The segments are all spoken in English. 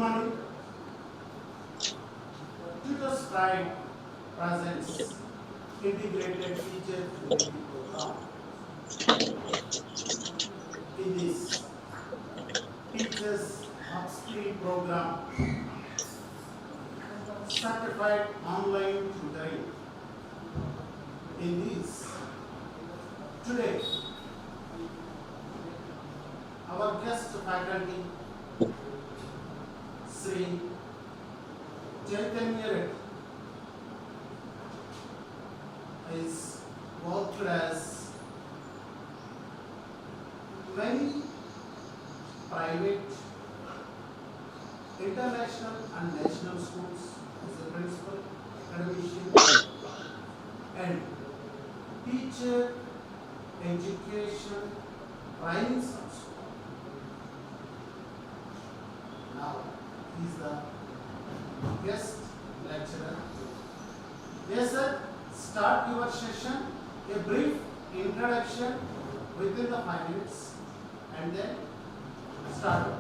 morning. Tutor's Pride presents integrated teacher training program. In this teachers upstream program, certified online tutoring. In this today, our guest faculty Sri Chaitanya is worked as many private, international and national schools as a principal, academician and teacher education training also. Now he is the guest lecturer. Yes sir, start your session, a brief introduction within the 5 minutes and then start.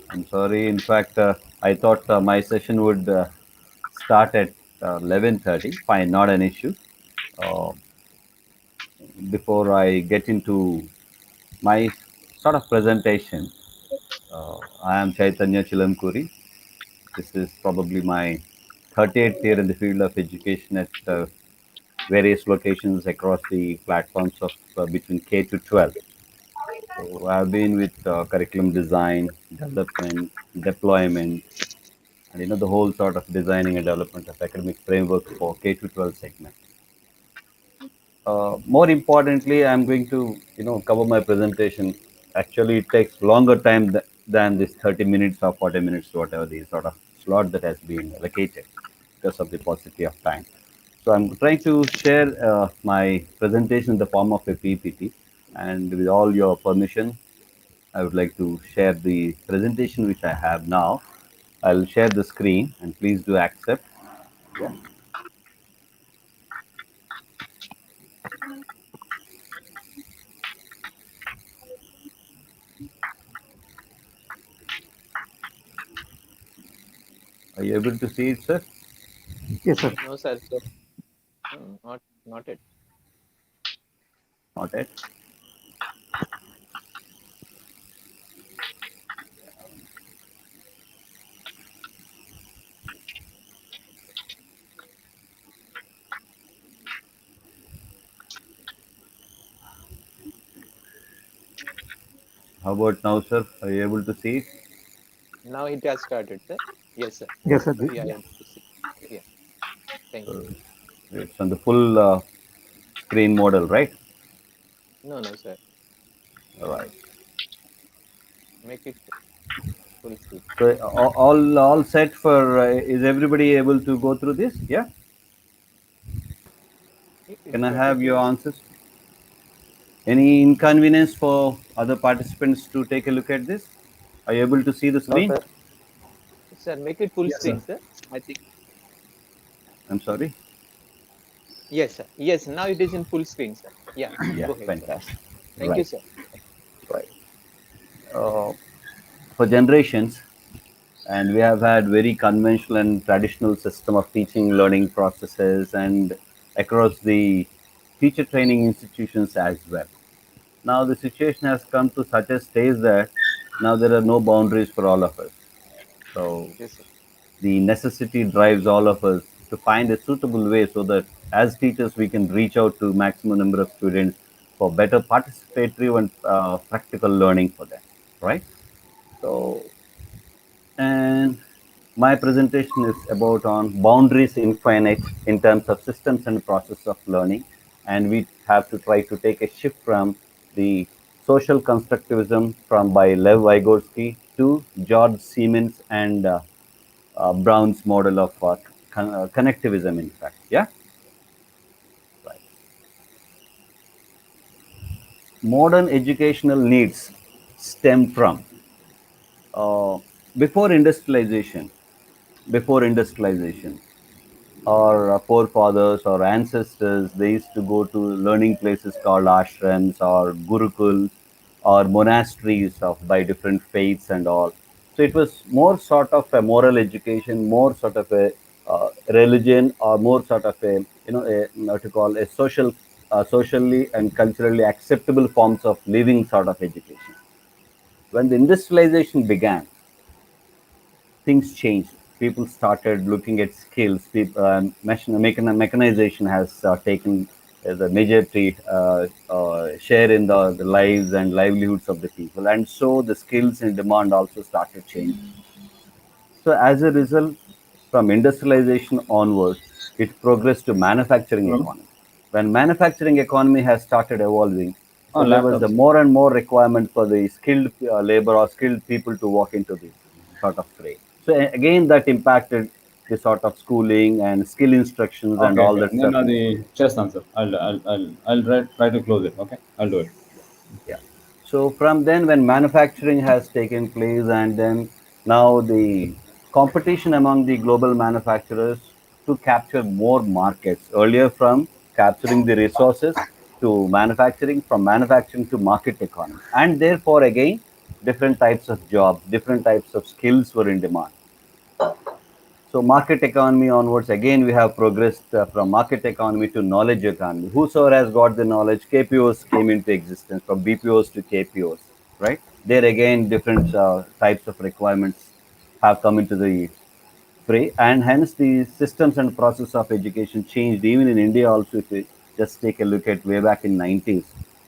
I'm sorry. In fact, I thought my session would start at 11:30. Fine, not an issue. Uh, Before I get into my sort of presentation, I am Chaitanya Chilamkuri. This is probably my 38th year in the field of education at various locations across the platforms of between K to 12. So I've been with curriculum design, development, deployment, and the whole sort of designing and development of academic frameworks for K to 12 segment. More importantly, I'm going to cover my presentation. Actually, it takes longer time than this 30 minutes or 40 minutes, whatever the sort of slot that has been allocated because of the paucity of time. So I'm trying to share my presentation in the form of a PPT, and with all your permission, I would like to share the presentation which I have now. I'll share the screen, and please do accept. Yeah. Are you able to see it, sir? Yes, sir. No, sir. So, no, not it. Not it. How about now, sir? Are you able to see it? Now it has started, sir. Yes, sir. Yes, sir. We are Yeah. able to see. Yeah. Thank you. So it's on the full screen model, right? No, no, sir. All right. Make it full screen. So all set for. Is everybody able to go through this? Yeah. Can It's I better have your to. answers? Any inconvenience for other participants to take a look at this? Are you able to see the No, screen? sir. Sir, make it full Yes, sir. screen, sir. I think. I'm sorry. Yes, sir. Yes, now it is in full screen, sir. Yeah. Yeah, Go ahead, sir. fantastic. Thank you, Right, sir. right. Uh, for generations, and we have had very conventional and traditional system of teaching learning processes and across the teacher training institutions as well. Now the situation has come to such a stage that now there are no boundaries for all of us. So Yes, sir. the necessity drives all of us to find a suitable way so that as teachers we can reach out to maximum number of students for better participatory and practical learning for them, right? So, and my presentation is about on boundaries infinite in terms of systems and process of learning, and we have to try to take a shift from the social constructivism from by Lev Vygotsky to George Siemens and Brown's model of connectivism, in fact. Yeah, right. Modern educational needs stem from uh, before industrialization. Before industrialization, our forefathers or ancestors, they used to go to learning places called ashrams or gurukuls or monasteries of by different faiths and all. So it was more sort of a moral education, more sort of a religion, or more sort of a what to call a socially and culturally acceptable forms of living sort of education. When the industrialization began, things changed. People started looking at skills. Mechanization has taken the majority share in the lives and livelihoods of the people, and so the skills in demand also started changing. So as a result, from industrialization onwards, it progressed to manufacturing Hello? economy. When manufacturing economy has started evolving, so On there was the laptops. more and more requirement for the skilled labor or skilled people to walk into the sort of trade. So again, that impacted the sort of schooling and skill instructions and Okay, all okay. that Then stuff. the chest answer. I'll try to close it. Okay, I'll do it. Yeah. So from then, when manufacturing has taken place, and then now the competition among the global manufacturers to capture more markets. Earlier, from capturing the resources to manufacturing, from manufacturing to market economy, and therefore again, different types of jobs, different types of skills were in demand. So market economy onwards, again we have progressed from market economy to knowledge economy. Whosoever has got the knowledge, KPOs came into existence from BPOs to KPOs, right? There again different types of requirements have come into the fray, and hence the systems and process of education changed. Even in India also, if you just take a look at way back in 90s,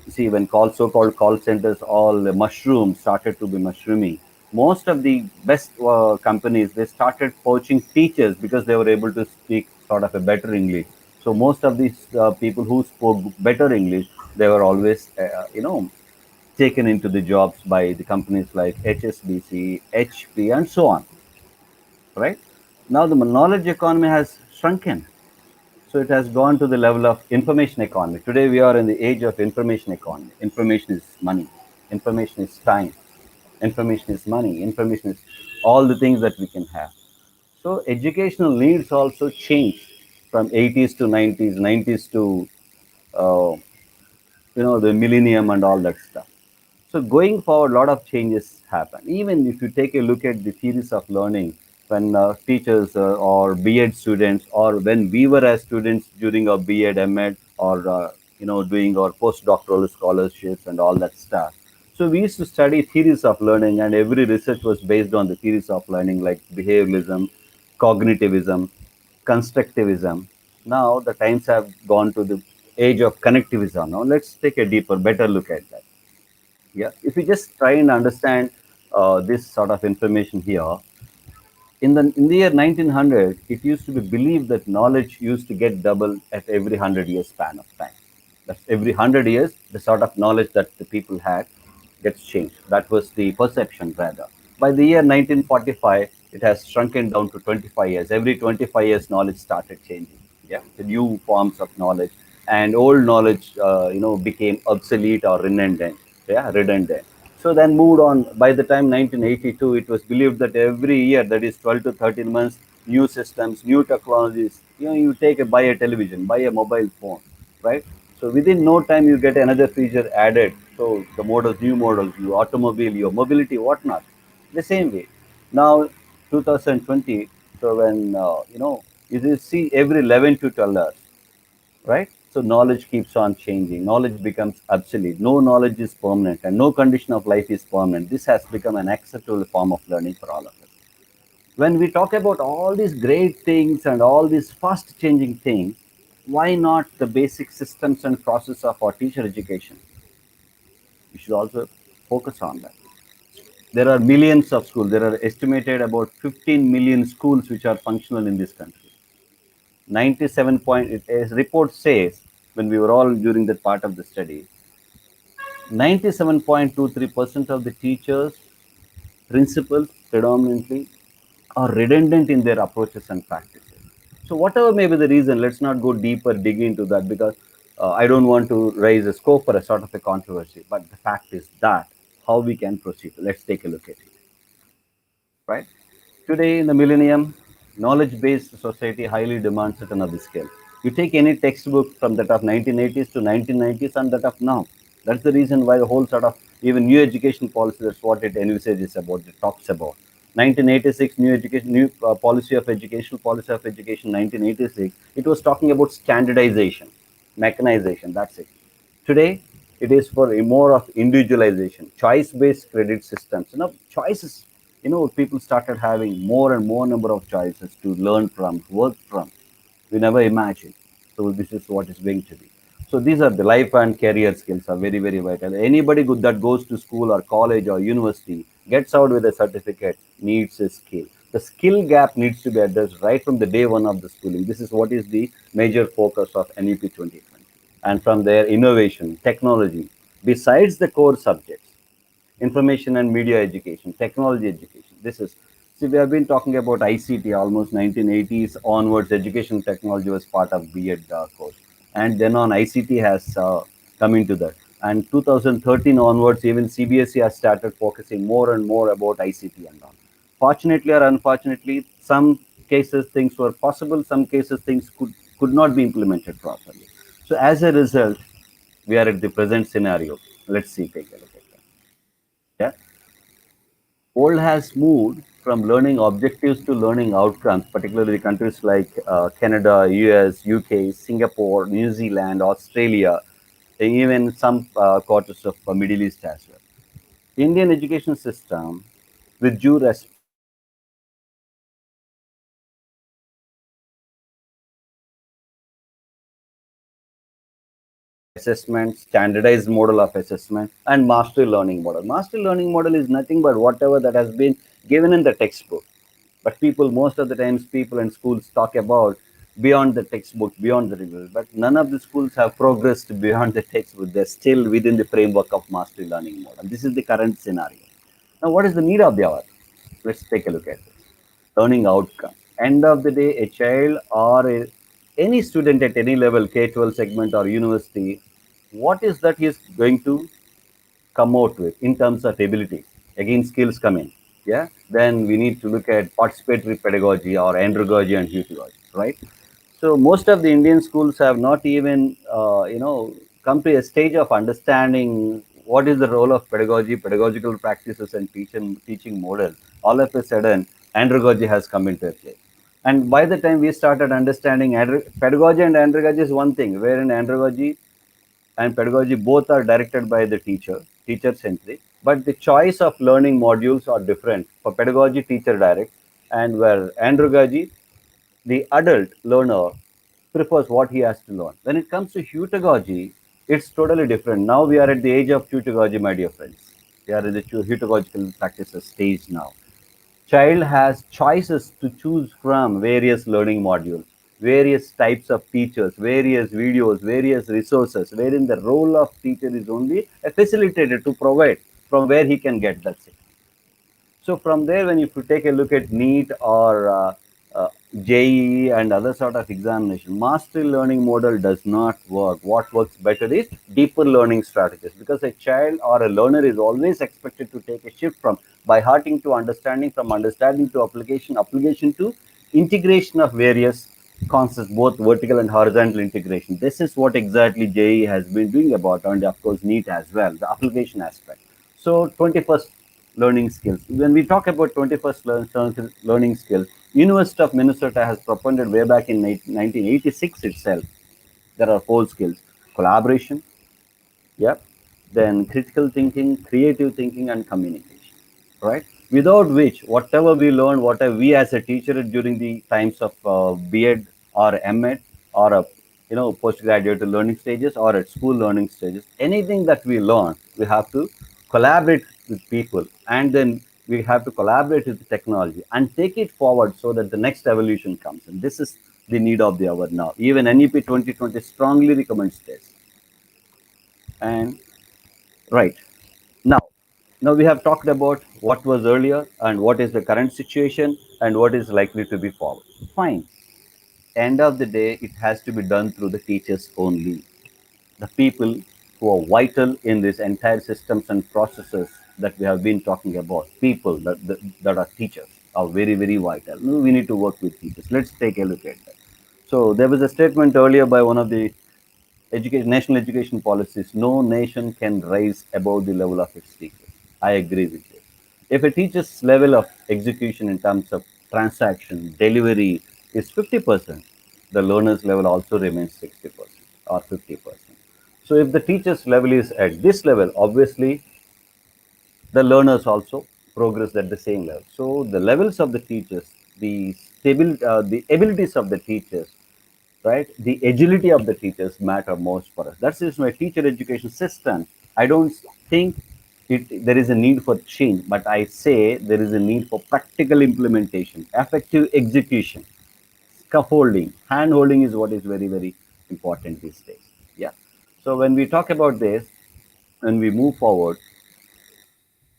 you see when so-called call centers all mushrooms started to be mushrooming. Most of the best companies, they started poaching teachers because they were able to speak sort of a better English. So most of these people who spoke better English, they were always taken into the jobs by the companies like HSBC, HP, and so on, right? Now the knowledge economy has shrunken. So it has gone to the level of information economy. Today we are in the age of information economy. Information is money. Information is time. Information is money. Information is all the things that we can have. So educational needs also changed from 80s to 90s, 90s to uh, the millennium and all that stuff. So going forward, a lot of changes happen. Even if you take a look at the theories of learning, when teachers or B.Ed students, or when we were as students during our B.Ed, M.Ed, or doing our postdoctoral scholarships and all that stuff. So we used to study theories of learning, and every research was based on the theories of learning, like behavioralism, cognitivism, constructivism. Now the times have gone to the age of connectivism. Now let's take a deeper, better look at that. Yeah, if you just try and understand this sort of information here, in the year 1900, it used to be believed that knowledge used to get double at every 100 years span of time. That's every 100 years, the sort of knowledge that the people had gets changed. That was the perception, rather. By the year 1945, it has shrunken down to 25 years. Every 25 years, knowledge started changing. Yeah, the new forms of knowledge, and old knowledge, became obsolete or redundant. Yeah, redundant. So then moved on. By the time 1982, it was believed that every year, that is 12 to 13 months, new systems, new technologies. You take buy a television, buy a mobile phone, right? So within no time, you get another feature added. So the models, new models, your automobile, your mobility, whatnot. The same way. Now, 2020. So when you see every 11 to 12 hours, right? So knowledge keeps on changing. Knowledge becomes obsolete. No knowledge is permanent, and no condition of life is permanent. This has become an acceptable form of learning for all of us. When we talk about all these great things and all these fast changing things, why not the basic systems and process of our teacher education? We should also focus on that. There are millions of schools. There are estimated about 15 million schools which are functional in this country. 97 point, a report says, when we were all during that part of the study, 97.23% of the teachers, principals predominantly, are redundant in their approaches and practices. So whatever may be the reason, let's not go deeper, dig into that, because I don't want to raise a scope for a sort of a controversy. But the fact is that how we can proceed. Let's take a look at it. Right? Today in the millennium, knowledge-based society highly demands it on a scale. You take any textbook from that of 1980s to 1990s and that of now. That's the reason why the whole sort of even new education policy, that's what it envisages about, it talks about. 1986 new education, new policy of education 1986, it was talking about standardization, mechanization, that's it. Today, it is for a more of individualization, choice-based credit systems. Choices. People started having more and more number of choices to learn from, work from. We never imagined. So this is what is going to be. So these are the life and career skills are very, very vital. Anybody good that goes to school or college or university gets out with a certificate needs a skill. The skill gap needs to be addressed right from the day one of the schooling. This is what is the major focus of NEP 2020. And from there, innovation, technology, besides the core subjects, information and media education, technology education. See, we have been talking about ICT almost 1980s onwards. Education technology was part of B.Ed course. And then on ICT has come into that. And 2013 onwards, even CBSE has started focusing more and more about ICT and all. Fortunately or unfortunately, some cases things were possible, some cases things could not be implemented properly. So as a result, we are at the present scenario. Let's see, take a look at that. Yeah. World has moved from learning objectives to learning outcomes, particularly countries like Canada, US, UK, Singapore, New Zealand, Australia, and even some quarters of Middle East as well. Indian education system, with due respect, assessment, standardized model of assessment, and mastery learning model. Mastery learning model is nothing but whatever that has been given in the textbook. But people, most of the times, people and schools talk about beyond the textbook, beyond the reviews. But none of the schools have progressed beyond the textbook. They're still within the framework of mastery learning model. This is the current scenario. Now, what is the need of the hour? Let's take a look at this. Learning outcome. End of the day, a child or any student at any level, K-12 segment or university, what is that he is going to come out with in terms of ability? Again, skills come in. Yeah. Then we need to look at participatory pedagogy or andragogy and heutagogy, right? So most of the Indian schools have not even, come to a stage of understanding what is the role of pedagogy, pedagogical practices, and teaching models. All of a sudden, Andragogy has come into play. And by the time we started understanding pedagogy and andragogy is one thing, wherein andragogy and pedagogy both are directed by the teacher centric, but the choice of learning modules are different. For pedagogy, teacher direct, and where andragogy, the adult learner prefers what he has to learn. When it comes to heutagogy, it's totally different. Now we are at the age of heutagogy, my dear friends. We are in the heutagogical practices stage now. Child has choices to choose from various learning modules, various types of teachers, various videos, various resources, wherein the role of teacher is only a facilitator to provide from where he can get. That's it. So from there, when if you take a look at NEET or JEE and other sort of examination, mastery learning model does not work. What works better is deeper learning strategies, because a child or a learner is always expected to take a shift from by hearting to understanding, from understanding to application, application to integration of various concepts, both vertical and horizontal integration. This is what exactly JEE has been doing about, and of course NEET as well, the application aspect. So 21st learning skills. When we talk about 21st learning skills, University of Minnesota has proposed way back in 1986 itself. There are 4 skills: collaboration, yeah, then critical thinking, creative thinking, and communication, right? Without which, whatever we learn, whatever we as a teacher during the times of B.Ed or M.Ed or postgraduate learning stages or at school learning stages, anything that we learn, we have to collaborate with people, and then we have to collaborate with the technology and take it forward so that the next evolution comes. And this is the need of the hour now. Even NEP 2020 strongly recommends this. And right. Now, now we have talked about what was earlier and what is the current situation and what is likely to be forward. Fine. End of the day, it has to be done through the teachers only. The people who are vital in this entire systems and processes that we have been talking about, people that are teachers, are very, very vital. We need to work with teachers. Let's take a look at that. So there was a statement earlier by one of the national education policies: no nation can rise above the level of its teachers. I agree with this. If a teacher's level of execution in terms of transaction, delivery is 50%, the learner's level also remains 60% or 50%. So if the teacher's level is at this level, obviously the learners also progress at the same level. So the levels of the teachers, the abilities of the teachers, right? The agility of the teachers matter most for us. That's just my teacher education system. I don't think there is a need for change, but I say there is a need for practical implementation, effective execution, scaffolding, hand holding is what is very, very important these days. Yeah. So when we talk about this, when we move forward,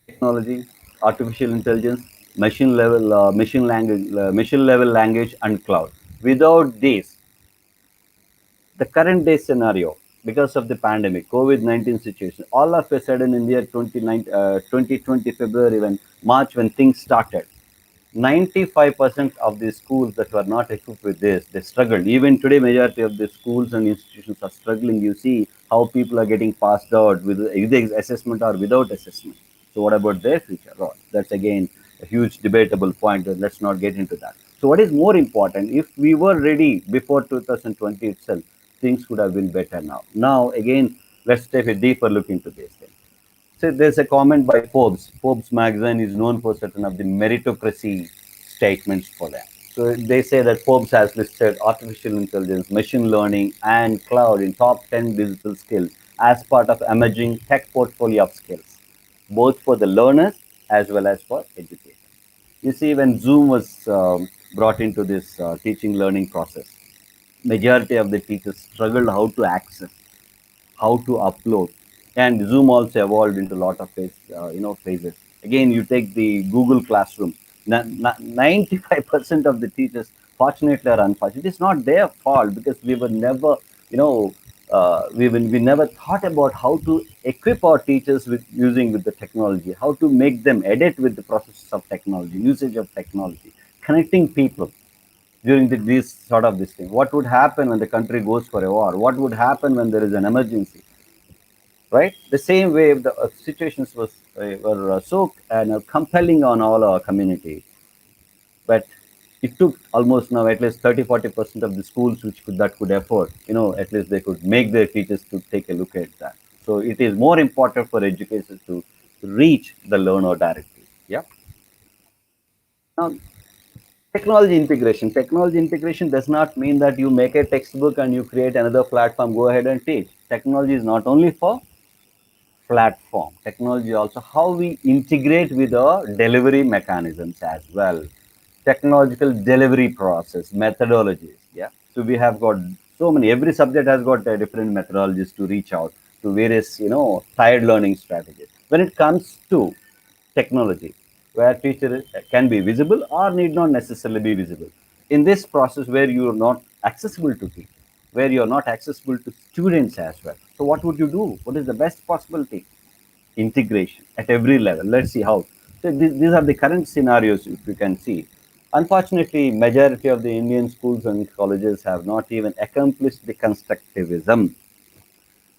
technology, artificial intelligence, machine level language, and cloud. Without this, the current day scenario, because of the pandemic, COVID-19 situation, all of a sudden in the year 2020 February, when March, when things started, 95% of the schools that were not equipped with this, they struggled. Even today, majority of the schools and institutions are struggling. You see how people are getting passed out with either assessment or without assessment. So what about their future? Oh, that's again a huge debatable point. Let's not get into that. So what is more important, if we were ready before 2020 itself, things could have been better now. Now, again, let's take a deeper look into this thing. So there's a comment by Forbes. Forbes magazine is known for certain of the meritocracy statements for them. So they say that Forbes has listed artificial intelligence, machine learning, and cloud in top 10 digital skills as part of emerging tech portfolio of skills, both for the learners as well as for educators. You see, when Zoom was brought into this teaching learning process, majority of the teachers struggled how to access, how to upload, and Zoom also evolved into a lot of phases. Again, you take the Google Classroom. 95% of the teachers, fortunately or unfortunately, it's not their fault, because we were never, we never thought about how to equip our teachers with using with the technology, how to make them edit with the processes of technology, usage of technology, connecting people during this sort of this thing. What would happen when the country goes for a war? What would happen when there is an emergency? Right? The same way, if the situations were so compelling on all our community, but it took almost now at least 30-40% of the schools which could afford, at least they could make their teachers to take a look at that. So it is more important for educators to reach the learner directly. Yeah. Now, technology integration does not mean that you make a textbook and you create another platform, go ahead and teach. Technology is not only for platform. Technology also how we integrate with our delivery mechanisms as well. Technological delivery process, methodologies. Yeah. So we have got so many, every subject has got different methodologies to reach out to various, tied learning strategies. When it comes to technology, where teacher can be visible or need not necessarily be visible. In this process where you are not accessible to teach, where you are not accessible to students as well. So what would you do? What is the best possibility? Integration at every level. Let's see how. So these are the current scenarios, if you can see. Unfortunately, majority of the Indian schools and colleges have not even accomplished the constructivism.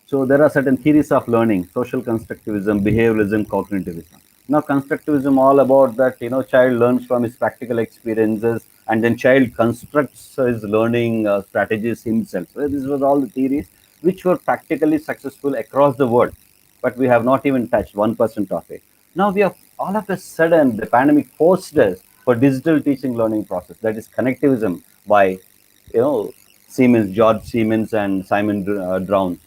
So there are certain theories of learning: social constructivism, behavioralism, cognitivism. Now, constructivism all about that, child learns from his practical experiences, and then child constructs his learning strategies himself. So these were all the theories which were practically successful across the world, but we have not even touched 1% of it. Now we have all of a sudden the pandemic forced us for digital teaching learning process, that is connectivism by George Siemens and Simon Drown.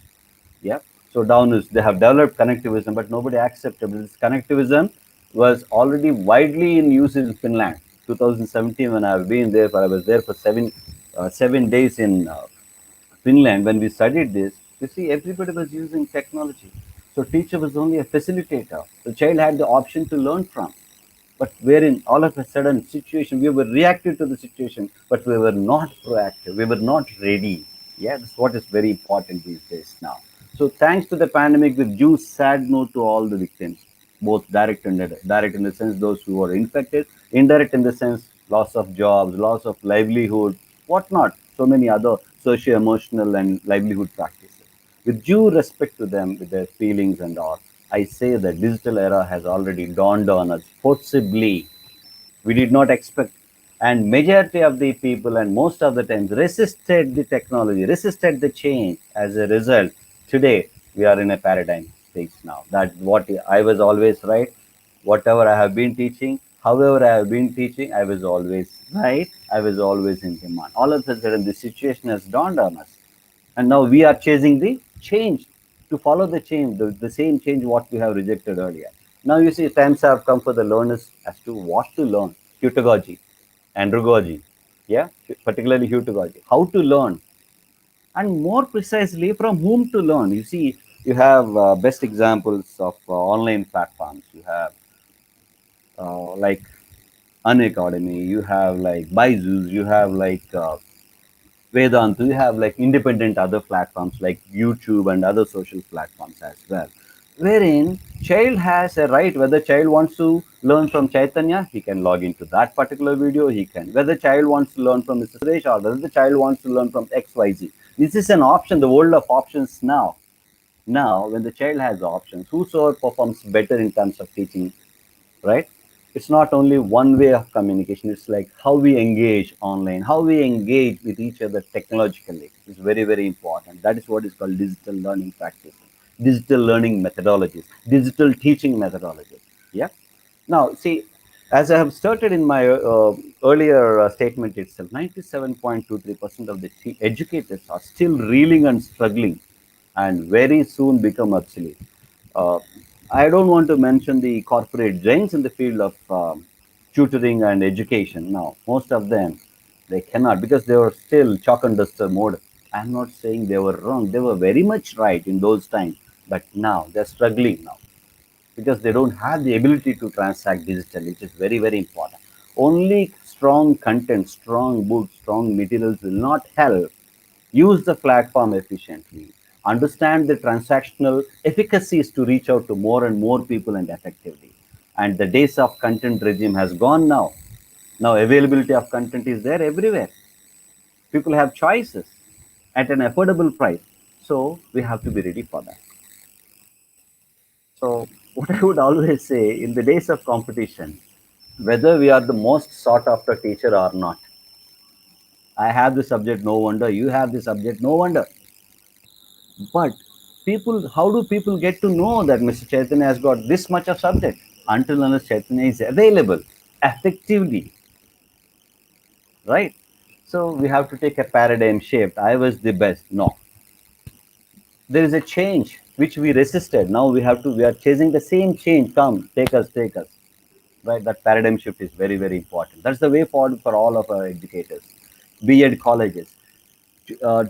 Yeah. So down is they have developed connectivism, but nobody accepted this. Connectivism was already widely in use in Finland. 2017, when I've been there, I was there for 7 days in Finland. When we studied this, you see, everybody was using technology. So teacher was only a facilitator. The child had the option to learn from. But wherein all of a sudden situation, we were reactive to the situation, but we were not proactive. We were not ready. Yeah, that's what is very important these days now. So thanks to the pandemic, with due sad note to all the victims, both direct and indirect. Direct in the sense those who were infected, indirect in the sense loss of jobs, loss of livelihood, whatnot. So many other socio-emotional and livelihood practices. With due respect to them, with their feelings and all, I say the digital era has already dawned on us forcibly. We did not expect, and majority of the people and most of the times resisted the technology, resisted the change. As a result, today we are in a paradigm stage now. That what I was always right. Whatever I have been teaching, however I have been teaching, I was always right. I was always in demand. All of a sudden, the situation has dawned on us, and now we are chasing the change to follow the change, the same change what we have rejected earlier. Now you see times have come for the learners as to what to learn, pedagogy, andragogy, yeah, particularly pedagogy, how to learn, and more precisely from whom to learn. You see, you have best examples of online platforms. You have like Unacademy, you have like Byju's, you have like Vedanta, you have like independent other platforms like YouTube and other social platforms as well, wherein child has a right. Whether child wants to learn from Chaitanya, he can log into that particular video. He can. Whether child wants to learn from Mr. Suresh or whether the child wants to learn from XYZ. This is an option. The world of options now. Now, when the child has options, whosoever performs better in terms of teaching, right? It's not only one way of communication. It's like how we engage online, how we engage with each other technologically is very, very important. That is what is called digital learning practices, digital learning methodologies, digital teaching methodologies. Yeah. Now, see, as I have started in my earlier statement itself, 97.23% of the educators are still reeling and struggling and very soon become obsolete. Uh, I don't want to mention the corporate giants in the field of tutoring and education. Now, most of them, they cannot because they were still chalk and duster mode. I'm not saying they were wrong. They were very much right in those times. But now they're struggling now because they don't have the ability to transact digitally, which is very, very important. Only strong content, strong books, strong materials will not help. Use the platform efficiently. Understand the transactional efficacies to reach out to more and more people and effectively. And the days of content regime has gone now. Now availability of content is there everywhere. People have choices at an affordable price. So we have to be ready for that. So what I would always say, in the days of competition, whether we are the most sought after teacher or not. I have the subject, no wonder. You have the subject, no wonder. But people, how do people get to know that Mr. Chaitanya has got this much of subject? Until unless Chaitanya is available effectively, right? So we have to take a paradigm shift. I was the best. No, there is a change which we resisted. Now we are chasing the same change. Come, take us. Right? That paradigm shift is very, very important. That's the way forward for all of our educators, B.Ed colleges,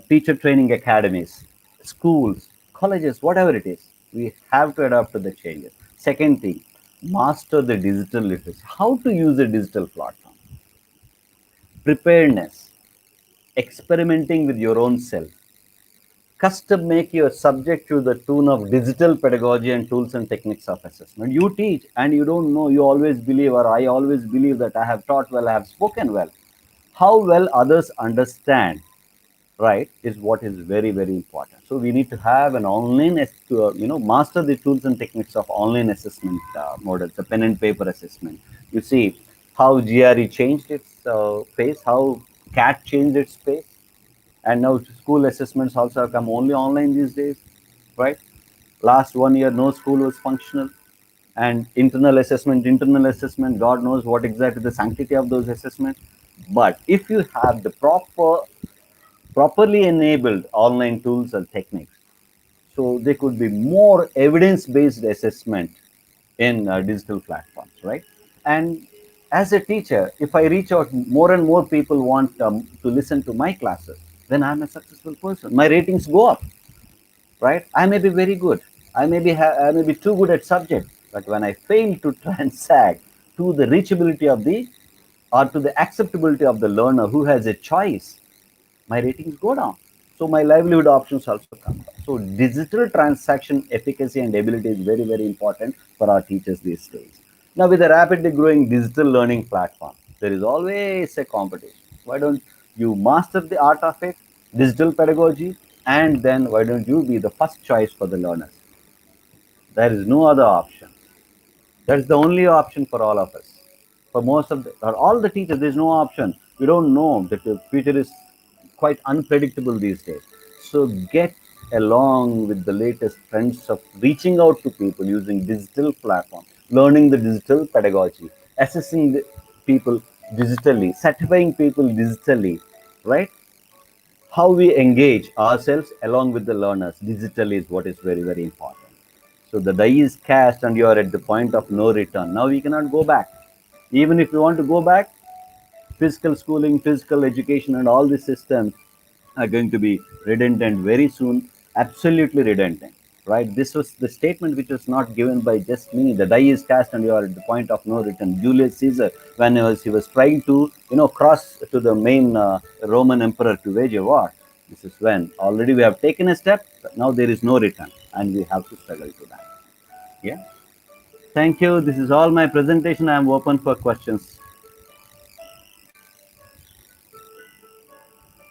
teacher training academies, schools, colleges, whatever it is. We have to adapt to the changes. Second thing, master the digital literacy. How to use a digital platform. Preparedness, experimenting with your own self, custom make your subject to the tune of digital pedagogy and tools and techniques of assessment. You teach and you don't know, you always believe, or I always believe that I have taught well, I have spoken well. How well others understand, right, is what is very, very important. So we need to have an online, master the tools and techniques of online assessment models, the pen and paper assessment. You see how GRE changed its pace, how CAT changed its pace, and now school assessments also have come only online these days, right? Last 1 year, no school was functional. And internal assessment, God knows what exactly the sanctity of those assessments. But if you have the properly enabled online tools and techniques, so there could be more evidence-based assessment in digital platforms, right? And as a teacher, if I reach out, more and more people want to listen to my classes, then I'm a successful person. My ratings go up, right? I may be very good. I may be too good at subject, but when I fail to transact to the reachability of the or to the acceptability of the learner who has a choice, my ratings go down. So my livelihood options also come down. So digital transaction efficacy and ability is very, very important for our teachers these days. Now with a rapidly growing digital learning platform, there is always a competition. Why don't you master the art of it, digital pedagogy, and then why don't you be the first choice for the learners? There is no other option. That's the only option for all of us. For most of or all the teachers, there's no option. We don't know that the future is quite unpredictable these days. So get along with the latest trends of reaching out to people using digital platform, learning the digital pedagogy, assessing the people digitally, certifying people digitally, right? How we engage ourselves along with the learners digitally is what is very, very important. So the die is cast and you are at the point of no return. Now we cannot go back. Even if you want to go back, physical schooling, physical education, and all these systems are going to be redundant very soon, absolutely redundant. Right? This was the statement which was not given by just me. The die is cast and you are at the point of no return. Julius Caesar, when he was trying to, cross to the main Roman emperor to wage a war, this is when already we have taken a step, but now there is no return, and we have to struggle to that. Yeah. Thank you. This is all my presentation. I am open for questions.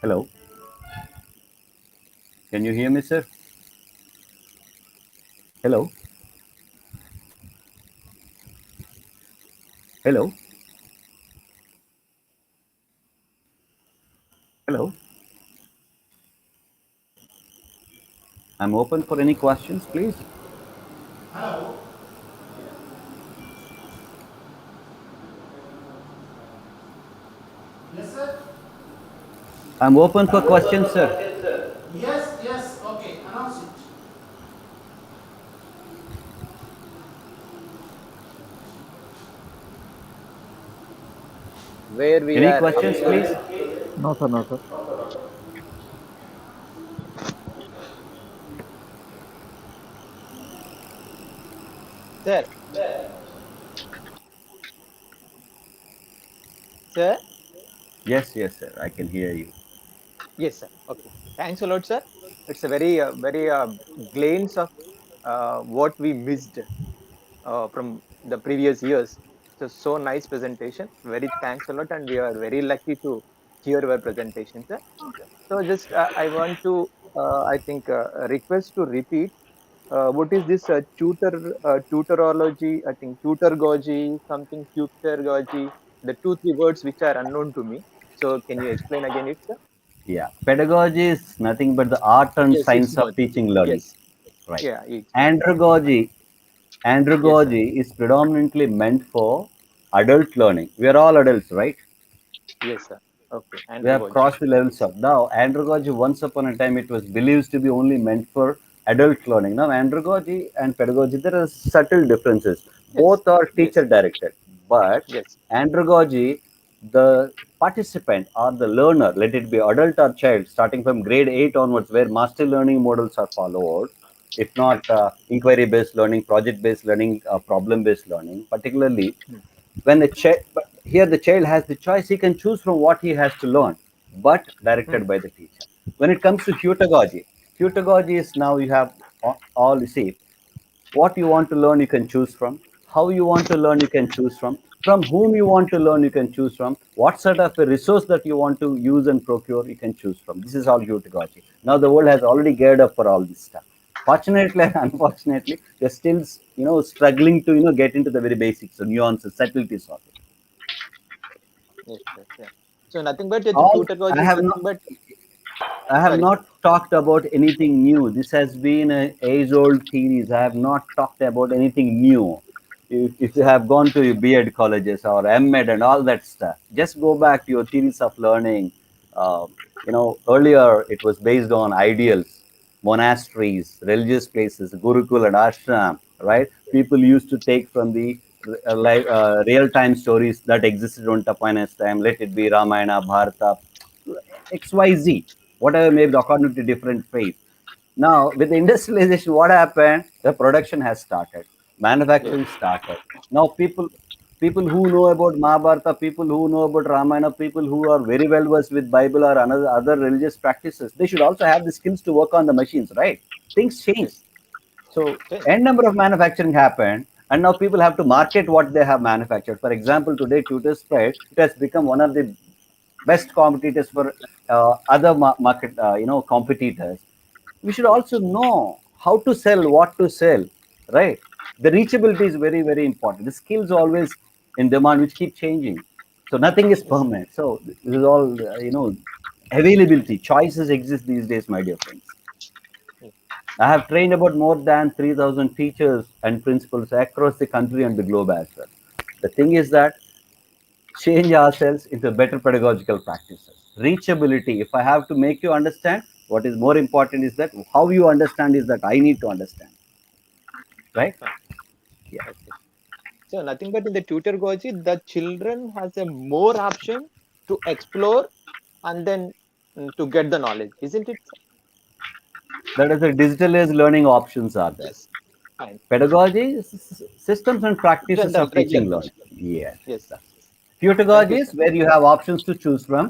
Hello. Can you hear me, sir? Hello. Hello. Hello. I'm open for any questions, please. Hello. Yes, sir. I'm open for questions, sir. Yes, yes. Okay. Announce it. Where we Any are up questions, to, please? No, sir, no, sir. sir, sir. Yes, yes, sir. I can hear you. Yes, sir. Okay. Thanks a lot, sir. It's a very glance of what we missed from the previous years. So nice presentation. Very thanks a lot, and we are very lucky to hear your presentation, sir. So just I want to I think request to repeat. What is this tutorology? I think tutorgogy, something tutorgogy. The two three words which are unknown to me. So can you explain again it, sir? Yeah, pedagogy is nothing but the art and Yes, it's science of known. teaching learning. Yes, Right. yeah, it's known. Andragogy, Yes, sir. andragogy is predominantly meant for adult learning. We are all adults, right? Yes, sir. Okay, We have andragogy. crossed the levels of now. Andragogy, once upon a time, it was believed to be only meant for adult learning. Now, andragogy and pedagogy, there are subtle differences. Yes, Both are yes, teacher directed, but yes. andragogy, the participant or the learner, let it be adult or child, starting from grade 8 onwards, where master learning models are followed, if not inquiry based learning, project based learning, problem based learning, particularly Hmm, when the child, but here the child has the choice, he can choose from what he has to learn, but hmm, directed by the teacher. When it comes to heutagogy is now you have all you see, what you want to learn you can choose from, how you want to learn you can choose from whom you want to learn you can choose from, what sort of a resource that you want to use and procure you can choose from. This is all heutagogy. Now the world has already geared up for all this stuff. Fortunately and unfortunately, they're still struggling to get into the very basics, the nuances, subtleties of it. yes, yes, yeah. So nothing but the All I tutorgogy is have nothing not but I have sorry, sir. not talked about anything new. This has been an age-old theories. I have not talked about anything new. If you Sir. have gone to your B.Ed colleges or M.Ed and all that stuff, just go back to your theories of learning. Uh, earlier it was based on ideals, monasteries, religious places, Gurukul and ashram, right? People used to take from the real-time stories that existed on Tapaina's time. Let it be Ramayana, Bharata, XYZ, whatever may be according to different faith. Now, with the industrialization, what happened? The production has started, Yes, manufacturing started. Now, people who know about Mahabharata, people who know about Ramayana, people who are very well versed with Bible or another other religious practices, they should also have the skills to work on the machines, right? Things change. yes. So, Yes, n number of manufacturing happened, and now people have to market what they have manufactured. For example, today Tutor Spread, it has become one of the best competitors for other market competitors. We should yes, also know how to sell, what to sell, right? The reachability is very very important. The skills always in demand, which keep changing, so nothing is yes, permanent. So this is all availability, choices exist these days, my dear friends. yes, I have trained about more than 3,000 teachers and principals across the country and the globe as well. The thing is that change ourselves into better pedagogical practices. Reachability, if I have to make you understand, what is more important is that how you understand is that I need to understand, right? fine. Yeah. Okay. So nothing but in the tutorgogy, the children has a more option to explore and then to get the knowledge, isn't it, sir? That is the digital age learning options are there. Yes, fine. Pedagogy, systems and practices General, of regular teaching learning. coach. Yes. Yes, thank you, Pedagogy is sir. where you have options to choose from.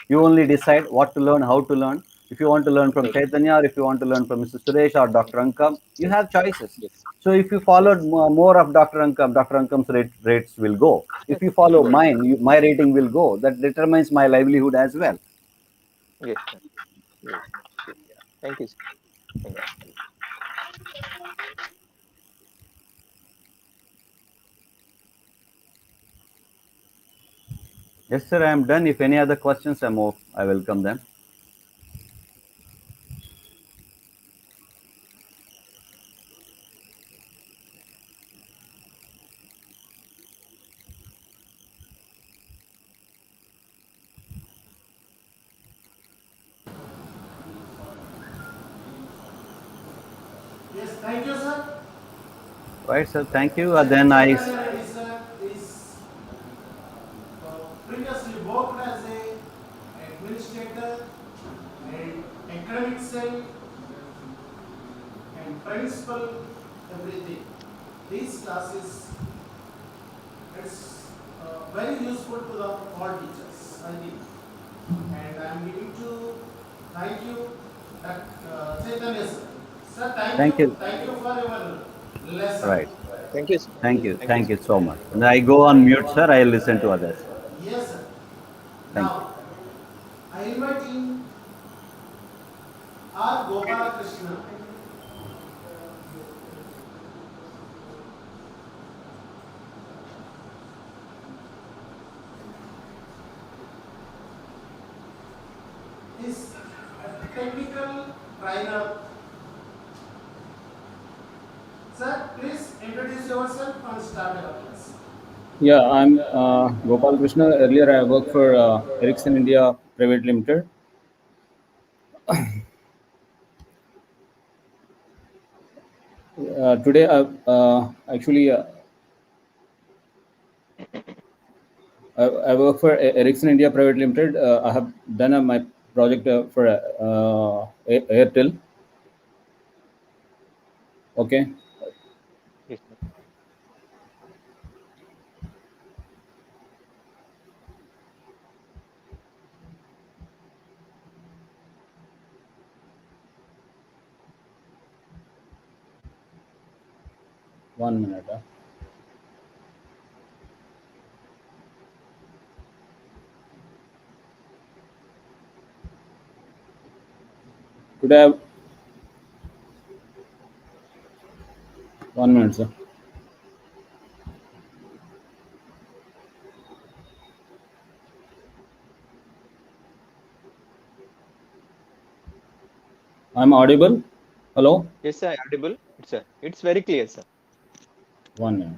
You only decide what to learn, how to learn. If you want to learn from Yes, Chaitanya, or if you want to learn from Mr. Suresh or Dr. Ankam, you have choices. yes, So if you followed yes, more of Dr. Ankam's rates will go. If yes, you follow yes, mine, my rating will go. That determines my livelihood as well. yes, sir. Yes, yes. Thank you, sir. Thank you. Yes, sir, I am done. If any other questions, I welcome them. Yes, thank you, sir. Right, sir. Thank you. Then I. Chaitanya Reddy, sir, is previously worked as a administrator and academic cell and principal, everything. These classes, it's very useful to the all teachers, I think. And I am giving to thank you, Chaitanya sir. Sir, Thank you. thank you for your lesson. Right. Thank you, sir. Thank you. Thank you, Thank sir. you so much. And I go on mute, sir. I listen to others. Yes, sir. Thank you. Now, I invite in R. Gopala Krishna technical trainer. Sir, please introduce yourself and start your class. Yeah, I'm Gopal Krishna. Earlier, I worked for Ericsson India Private Limited. Today, I work for Ericsson India Private Limited. I have done my project for Airtel. Okay, Yes, sir. 1 minute. Today, 1 minute, sir. I'm audible. Hello. Yes, sir. Audible. It's very clear, sir. 1 minute.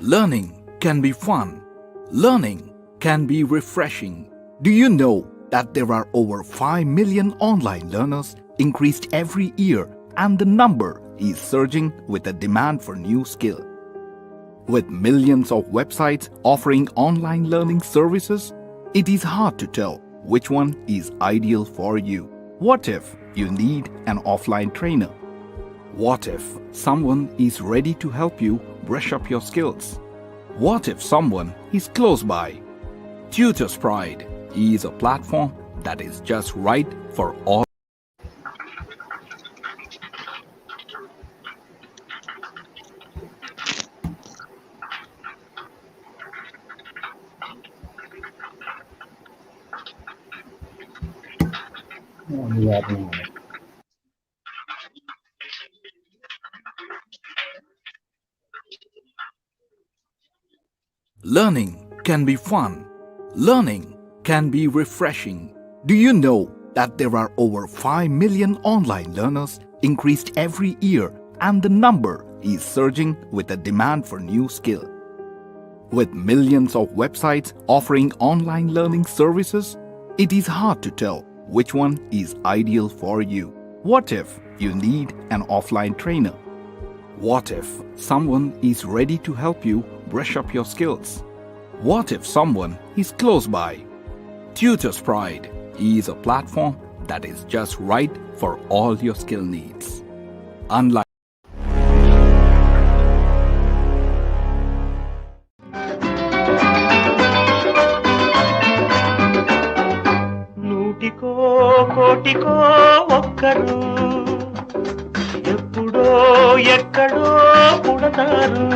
Learning can be fun. Learning can be refreshing. Do you know that there are over 5 million online learners increased every year and the number is surging with the demand for new skill? With millions of websites offering online learning services, it is hard to tell which one is ideal for you. What if you need an offline trainer? What if someone is ready to help you brush up your skills? What if someone is close by? Tutor's Pride is a platform that is just right for all. What is happening? Learning can be fun. Learning can be refreshing. Do you know that there are over 5 million online learners increased every year and the number is surging with the demand for new skill? With millions of websites offering online learning services, it is hard to tell which one is ideal for you. What if you need an offline trainer? What if someone is ready to help you brush up your skills? What if someone is close by? Tutor's Pride is a platform that is just right for all your skill needs. Unlike నూటికో కోటికో ఒక్కరు ఎప్పుడో ఎక్కడో పుడతారు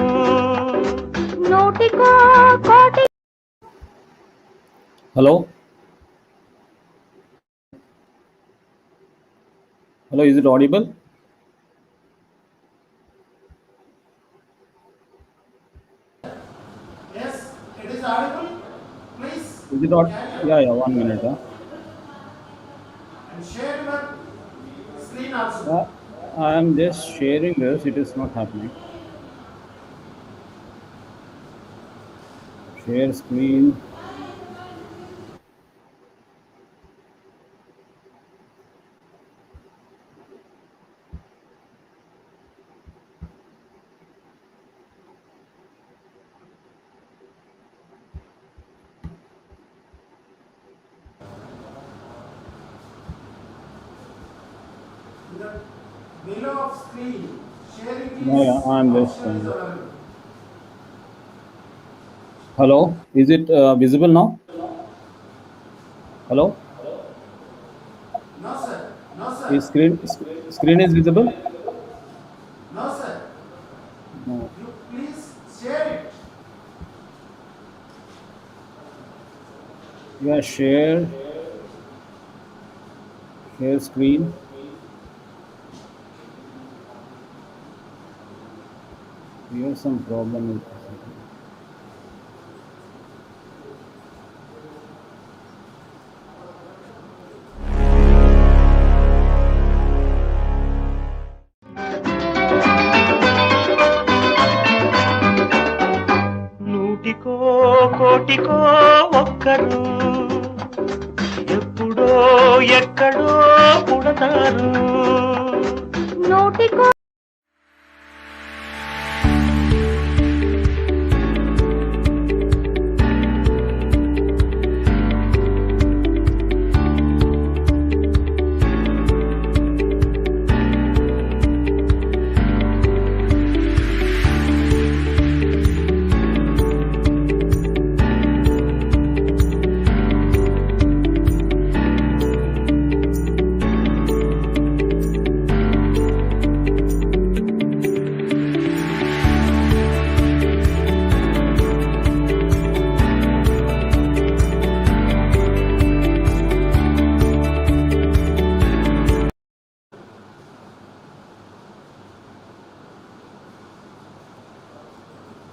నూటికో కోటి Hello. Hello. Is it audible? Yes, it is audible. Please Is it audible? carry on Yeah. 1 minute. and share your screen also. I am just sharing this. It is not happening. Share screen. The below of screen sharing is Yeah. I'm just. option is available. Hello. Is it visible now? Hello. No sir, no sir, Is screen is visible? no sir. No. You please share it. Yeah, share screen. We have some problem with this. నూటికో కోటికో ఒక్కరు ఎప్పుడో ఎక్కడో పుడతారు. నోటికో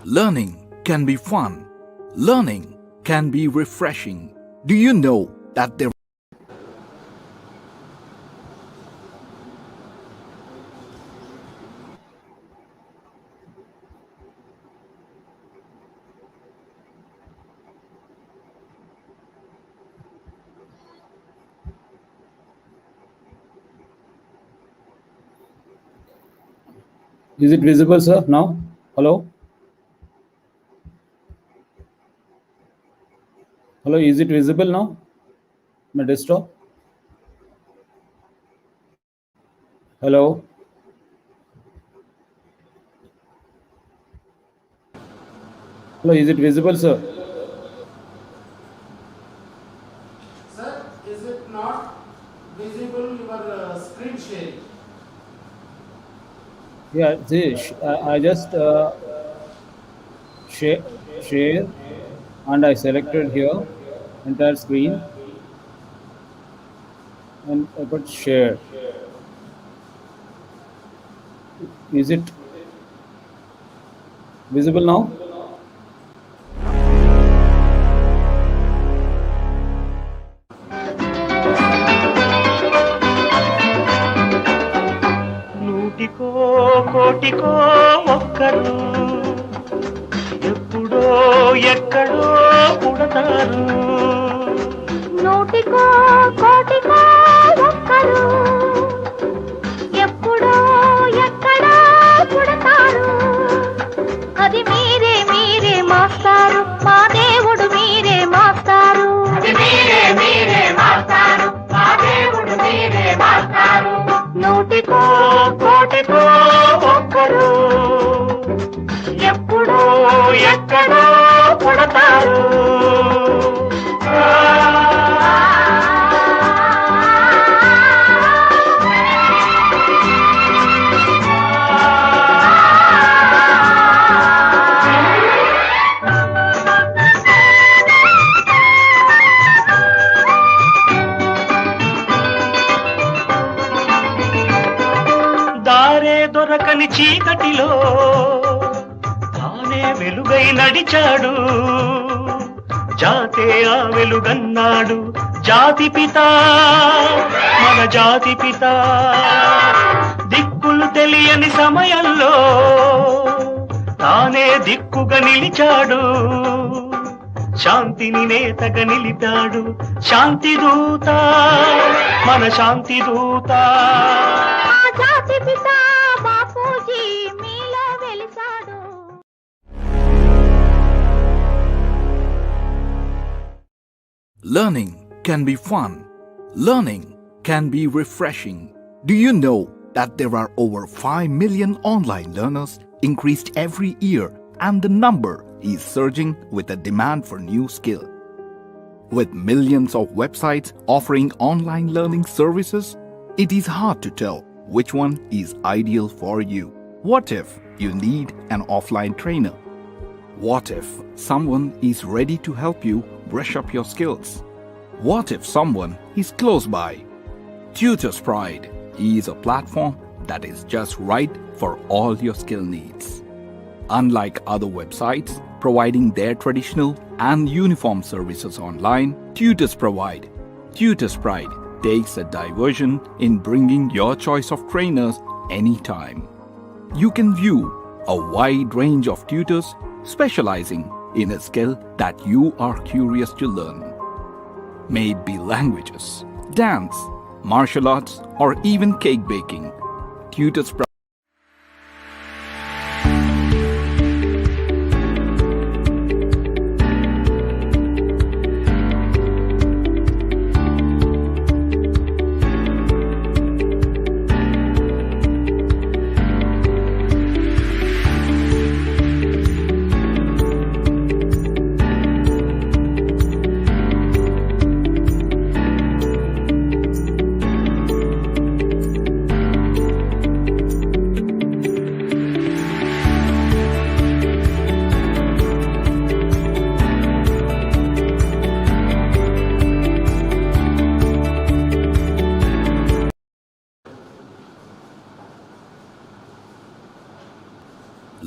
Learning can be fun. Learning can be refreshing. Do you know that there Is it visible, sir, now? Hello? Hello, is it visible now? My desktop? Hello? Hello, is it visible, sir? Sir, is it not visible your screen sharing? Yeah, see, I just share and I selected here entire screen and I put share. Is it visible now? నూటికో కోటికో ఒక్కరు ఎప్పుడో ఎక్కడో పుడతారు. నోటికో కోటికో ఒక్కరు ఎప్పుడో ఎక్కడో పుడతారు. అది మీరే మీరే మాస్టారు, మా దేవుడు మీరే మాస్టారు. అది మీరే మీరే మాస్టారు, మా దేవుడు మీరే మాస్టారు. నోటికో కోటికో ఒక్కరు ఎప్పుడో ఎక్కడో పుడతారు. దారే దొరకని చీకటిలో తానే వెలుగై నడిచాడు. జాతే ఆ వెలుగన్నాడు. జాతి పిత మన జాతి పిత. దిక్కులు తెలియని సమయంలో తానే దిక్కుగా నిలిచాడు. శాంతిని నేతగా నిలిపాడు. శాంతి దూత మన శాంతి దూత. జాతి పిత బాపూజీ మీలో వెలిసాడు. learning can be fun, learning can be refreshing. Do you know that there are over 5 million online learners increased every year and the number is surging with a demand for new skill? With millions of websites offering online learning services, it is hard to tell which one is ideal for you. What if you need an offline trainer? What if someone is ready to help you brush up your skills? What if someone is close by? Tutors Pride is a platform that is just right for all your skill needs. Unlike other websites providing their traditional and uniform services online, Tutors Pride takes a diversion in bringing your choice of trainers anytime. You can view a wide range of tutors specializing in a skill that you are curious to learn. May it be languages, dance, martial arts, or even cake baking. Tutors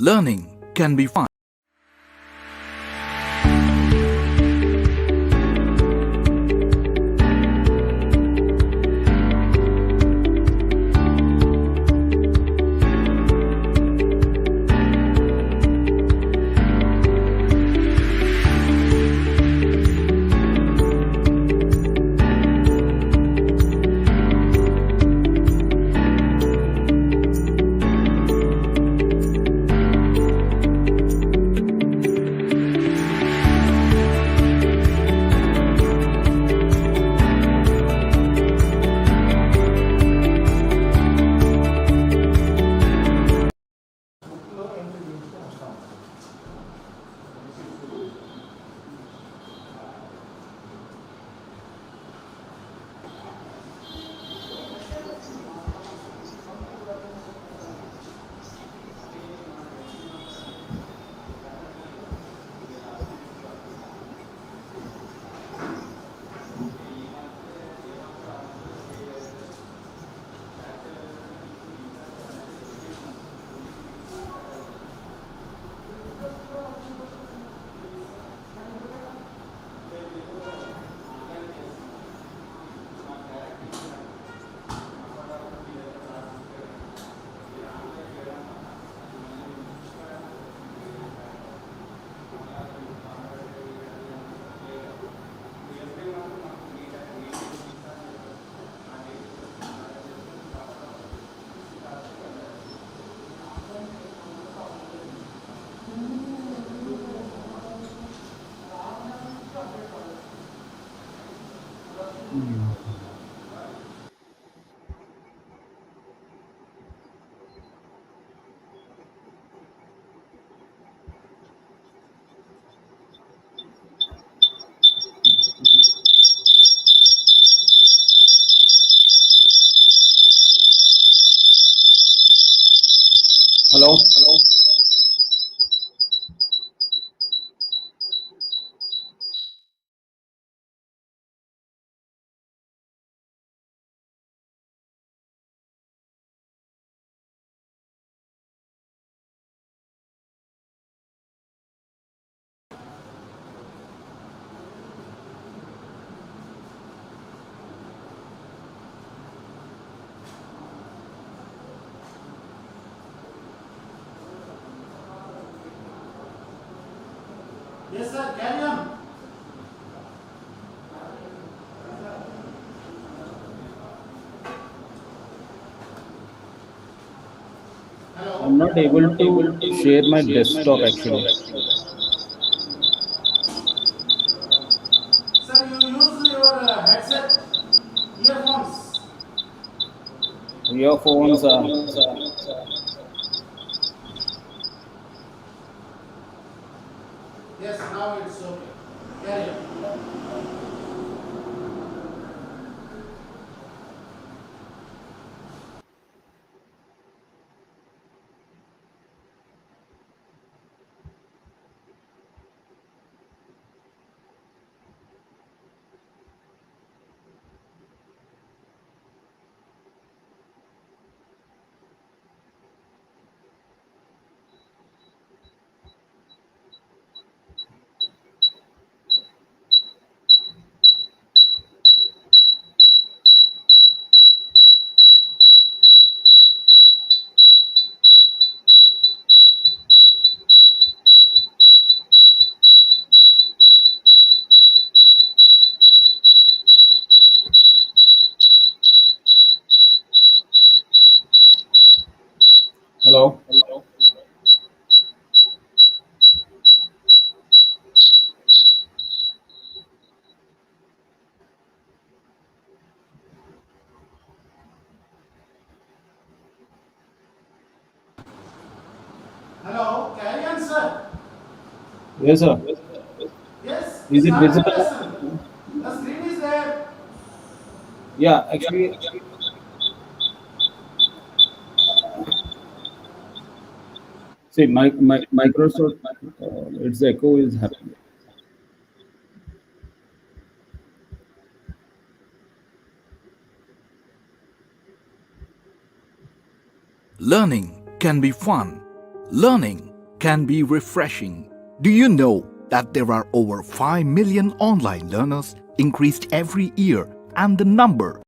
Learning can be fun. Hello. Yes, sir, carry on. Hello. I'm not able to share my desktop actually. Sir, you use your headset, earphones. Earphones. Yes, now it's okay. Carry on. Hello. Hello, carry on, sir. Yes, sir. Yes, Is it start the visible lesson. now? The screen is there. Yeah, actually, see, my Microsoft, its echo is happening. Learning can be fun. Learning can be refreshing. Do you know that there are over 5 million online learners increased every year and the number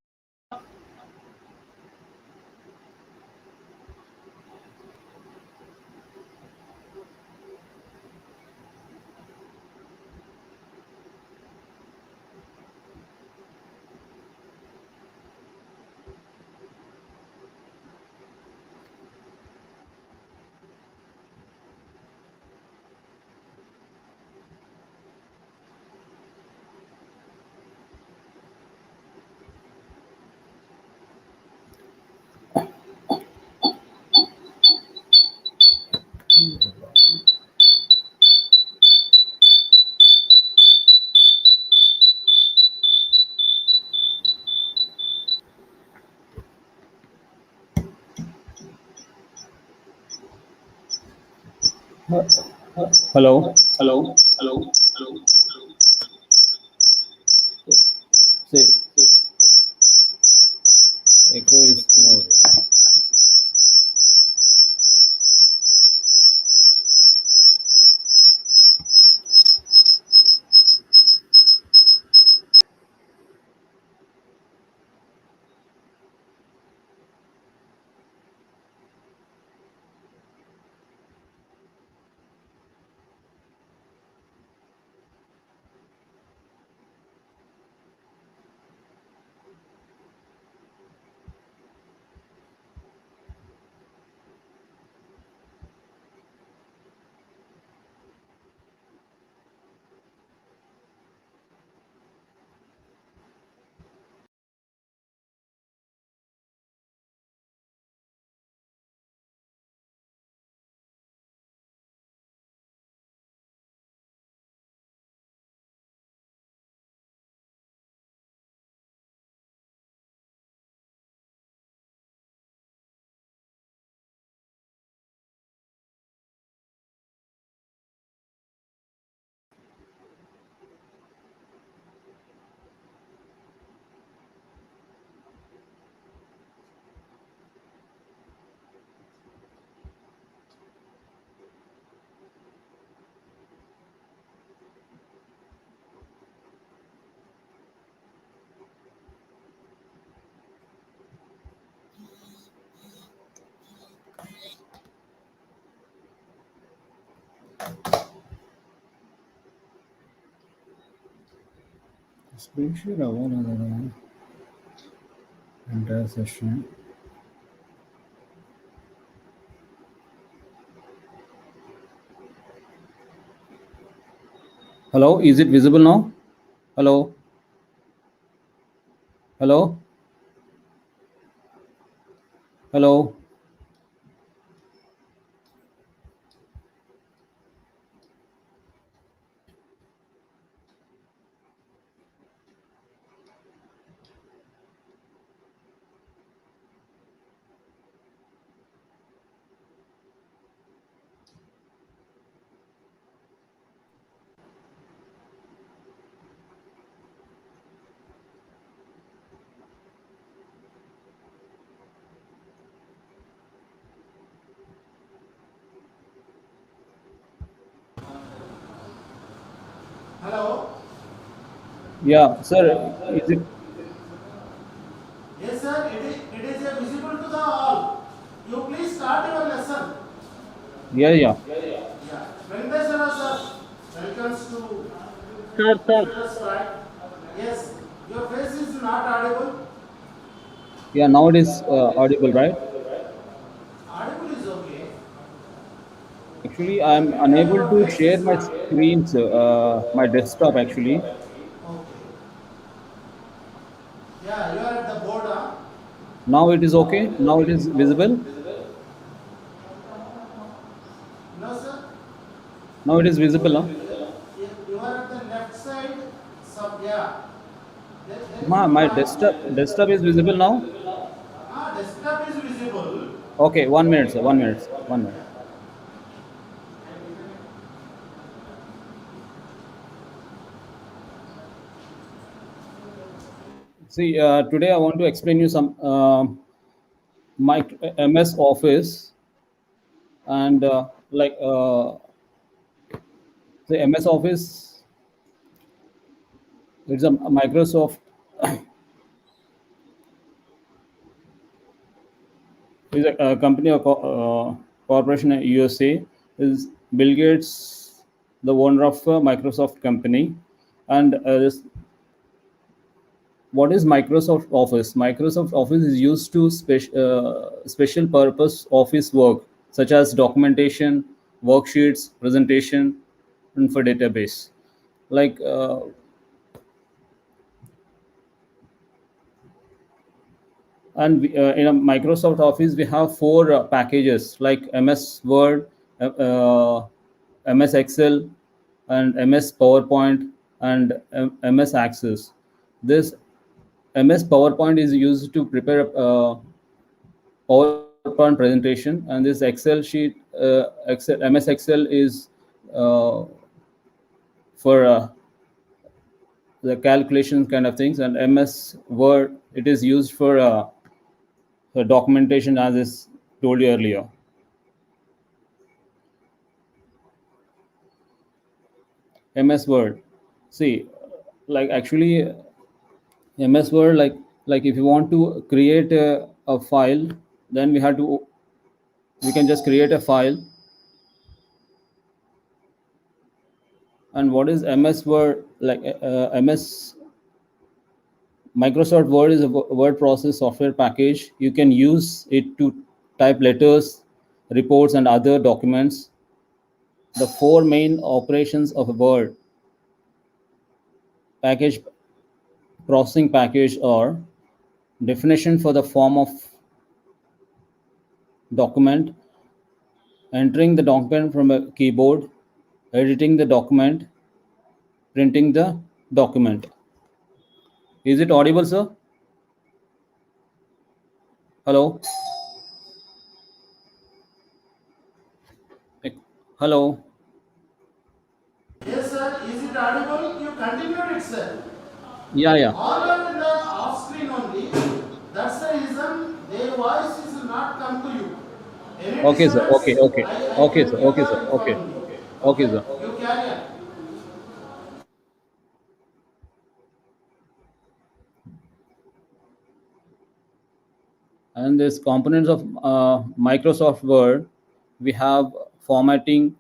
Hello. See, echo is more. Screen share avalon entire session. Hello, is it visible now? Hello. Hello. Hello. Hello. Yeah, sir. Is it? Yes, sir. It is visible to the all. You please start your lesson. Yeah, yeah. Yeah. Venkateswara sir, welcomes to Sir, sir. Computer Strike. Yes, your face is not audible. Yeah, now it is audible, right? Audible is okay. Actually, I'm unable your to face share is my not. screens, my desktop actually. Okay. Yeah, you are at the board, huh? Now it is okay. Now it is visible. No, sir. Now it is visible. Huh? You are at the left side. Sub, yeah. There is no My line. desktop is visible now. Desktop is visible. Okay, 1 minute, sir. 1 minute. 1 minute. See, today I want to explain you some my MS Office and the MS Office. It's a Microsoft is a company or corporation in USA. Is Bill Gates the owner of Microsoft company, and what is Microsoft Office? Microsoft Office is used to special purpose office work such as documentation, worksheets, presentation, and for database. Like and in a Microsoft Office, we have four packages like MS Word, MS Excel, and MS PowerPoint, and MS Access. This MS PowerPoint is used to prepare PowerPoint presentation, and this Excel sheet, MS Excel is uh, for the calculation kind of things, and MS Word it is used for documentation, as is told you earlier. MS Word, see, like actually MS Word, like if you want to create a file, then we can just create a file. And what is MS Word? Like MS Microsoft Word is a word process software package. You can use it to type letters, reports, and other documents. The four main operations of a Word package processing package are definition for the form of document, entering the document from a keyboard, editing the document, printing the document. Is it audible, sir? Hello? Hello? Yes, sir. Is it audible? You continue it, sir. Yeah, yeah. All are in the off screen only. That's the reason their voice is not come to you. Any Okay, sir. disturbance, Okay, okay. I Okay, can sir. give Okay, sir. the info Okay. only. Okay, Okay? sir. You carry on. And this components of Microsoft Word, we have formatting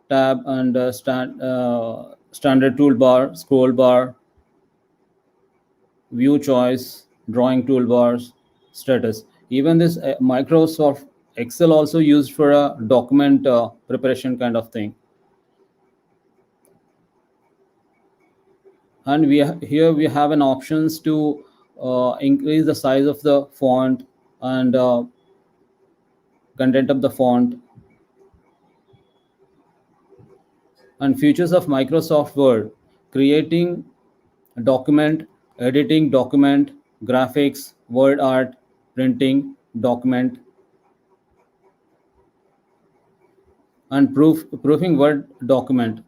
tab and standard toolbar, scroll bar, view choice, drawing toolbars, status. Even this Microsoft Excel also used for a document preparation kind of thing. And here we have an options to increase the size of the font and content of the font. And features of Microsoft Word: creating a document, editing document, graphics, word art, printing document, and proofing Word document.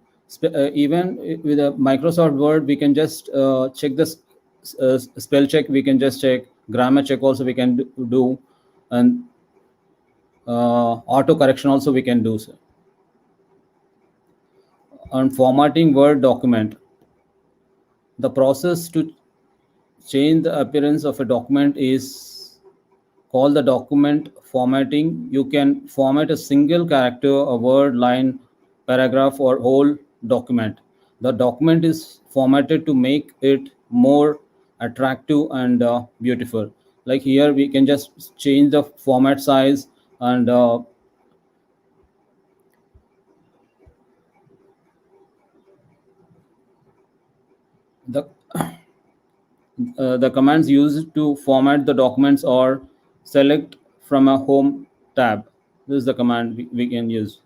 Even with a Microsoft Word, we can just check this spell check. We can just check grammar check. Also, we can do, and auto correction also we can do. So. And formatting Word document, the process to change the appearance of a document is called the document formatting. You can format a single character, a word, line, paragraph, or whole document. The document is formatted to make it more attractive and beautiful. Like here, we can just change the format size and The the commands used to format the documents or select from a home tab. This is the command we can use.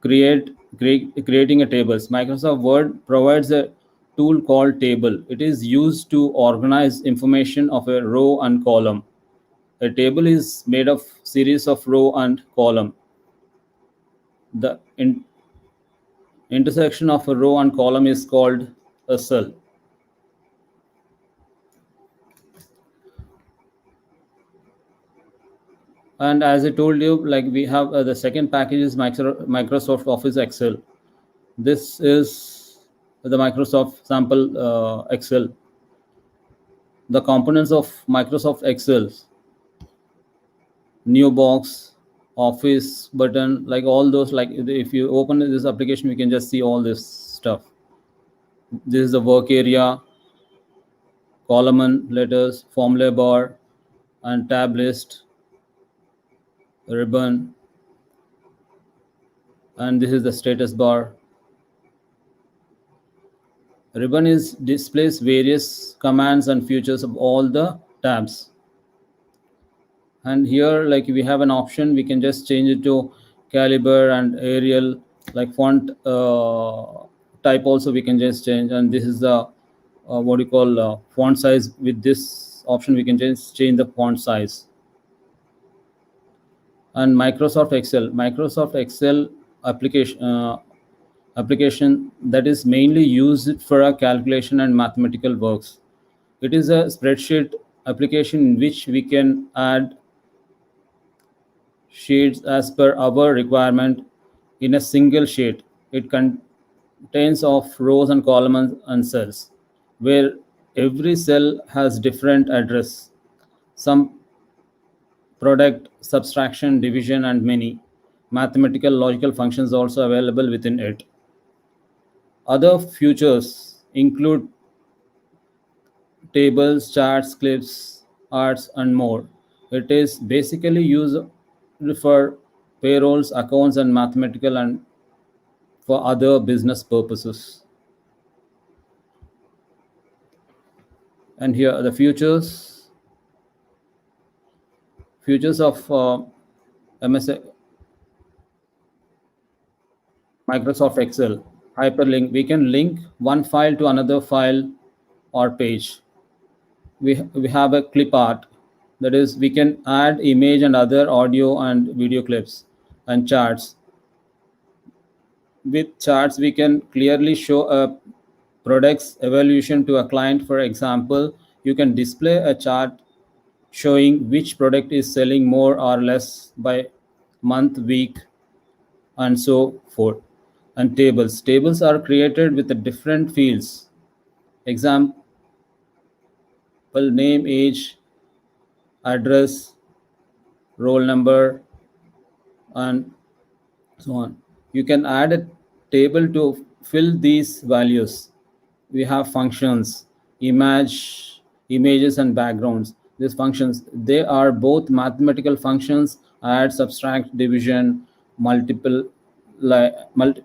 Creating a tables. Microsoft Word provides a tool called table. It is used to organize information of a row and column. A table is made of series of row and column. The intersection of a row and column is called a cell. And as I told you, like we have the second package is Microsoft Office Excel. This is the Microsoft sample Excel. The components of Microsoft Excel: new box, Office button, like all those. Like if you open this application, we can just see all this stuff. This is the work area, column and letters, formula bar, and tab list, ribbon, and this is the status bar. Ribbon is displays various commands and features of all the tabs. And here, like we have an option, we can just change it to caliber and Arial, like font type also we can just change. And this is the what you call font size. With this option, we can just change the font size. And Microsoft Excel application that is mainly used for a calculation and mathematical works. It is a spreadsheet application in which we can add sheets as per our requirement in a single sheet. It contains of rows and columns and cells, where every cell has different address, some product, subtraction, division, and many mathematical logical functions also available within it. Other features include tables, charts, clips, arts, and more. It is basically used for payrolls, accounts, and mathematical and for other business purposes. And here are the features of MS Microsoft Excel. Hyperlink. We can link one file to another file or page. We have a clip art, that is we can add image and other audio and video clips. And charts. With charts we can clearly show a product's evolution to a client. For example, you can display a chart showing which product is selling more or less by month, week, and so forth. And tables are created with the different fields. Example: name, age, address, roll number, and so on. You can add a table to fill these values. We have functions, images, and backgrounds. These functions, they are both mathematical functions: add, subtract, division,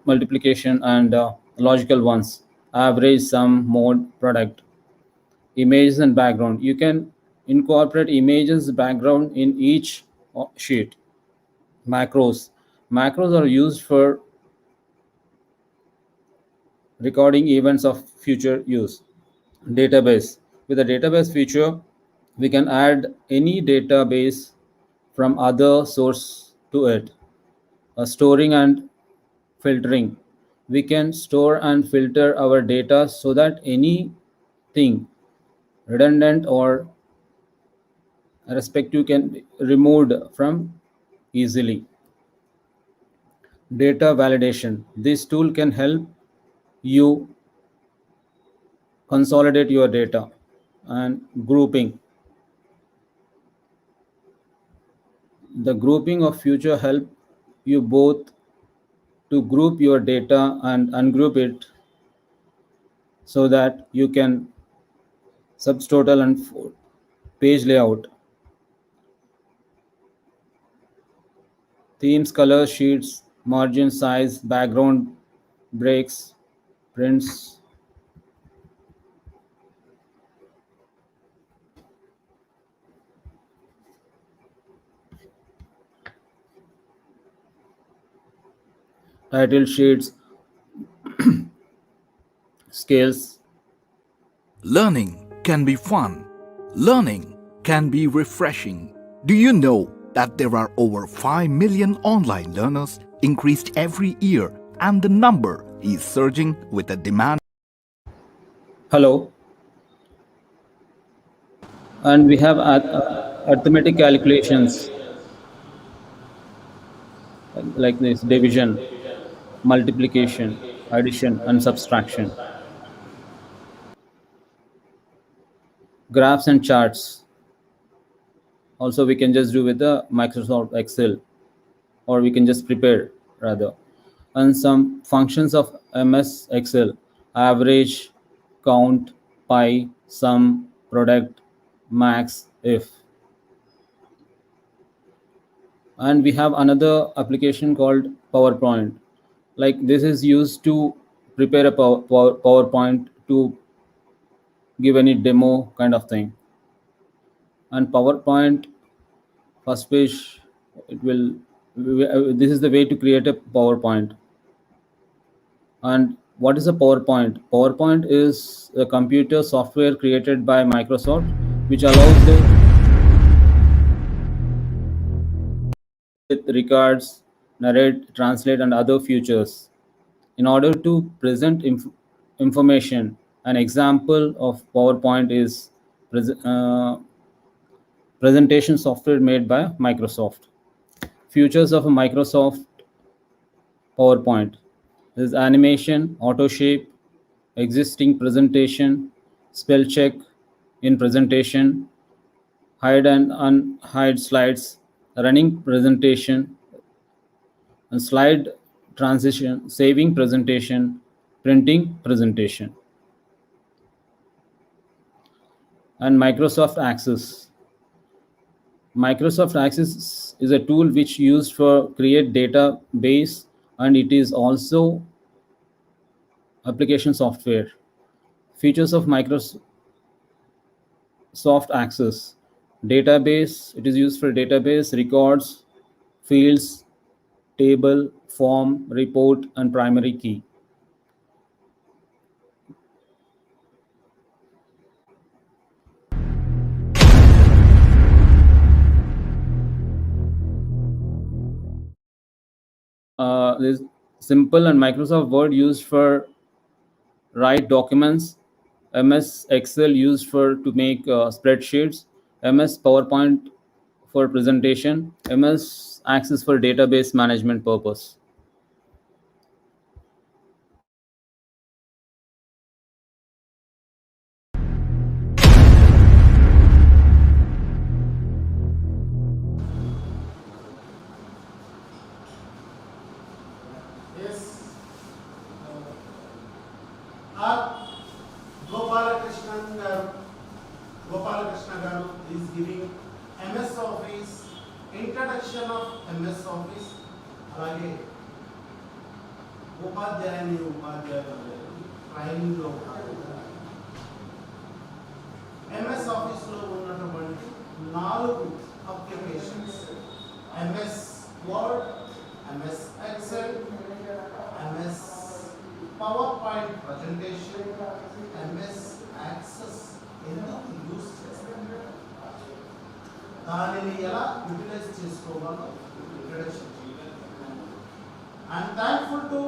multiplication, and logical ones: average, sum, mode, product. Images and background, you can incorporate images background in each sheet. Macros are used for recording events of future use. Database. With a database feature, we can add any database from other source to it. Storing and filtering. We can store and filter our data so that anything redundant or respective can be removed from easily. Data validation. This tool can help you consolidate your data. And grouping. The grouping of future help you both to group your data and ungroup it so that you can subtotal and page layout. Themes, color, sheets, margin, size, background, breaks, prints. title sheets, scales. Learning can be fun. Learning can be refreshing. Do you know that there are over 5 million online learners increased every year and the number is surging with a demand? Hello. And we have arithmetic calculations like this: division, multiplication, addition, and subtraction. Graphs and charts. Also, we can just do with the Microsoft Excel, or we can just prepare rather. And some functions of MS Excel: average, count, pi, sum, product, max, if. And we have another application called PowerPoint. Like this is used to prepare a PowerPoint to give any demo kind of thing. And PowerPoint first page, it will, this is the way to create a PowerPoint. And what is a PowerPoint? PowerPoint is a computer software created by Microsoft which allows the with records, narrate, translate, and other features. In order to present information, an example of PowerPoint is presentation software made by Microsoft. Features of a Microsoft PowerPoint is animation, auto shape, existing presentation, spell check in presentation, hide and unhide slides, running presentation, and slide transition, saving presentation, printing presentation. And Microsoft Access. Microsoft Access is a tool which used for create database, and it is also application software. Features of Microsoft Access: database. It is used for database, records, fields, table, form, report, and primary key. There's simple and Microsoft Word used for write documents, MS Excel used for to make spreadsheets, MS PowerPoint for presentation, MS Access for database management purpose. Yes. Our Gopala Krishna garu is giving MS Office, introduction of MS Office, అలాగే ఉపాధ్యాయులు ట్రైనింగ్లో భాగంగా MS ఆఫీస్లో ఉన్నటువంటి 4 applications, MS Word, MS Excel, MS PowerPoint presentation, MS Access ఎందుకు use చేస్తారు, దానిని ఎలా యూటిలైజ్ చేసుకోవాలో introduction. I'm thankful to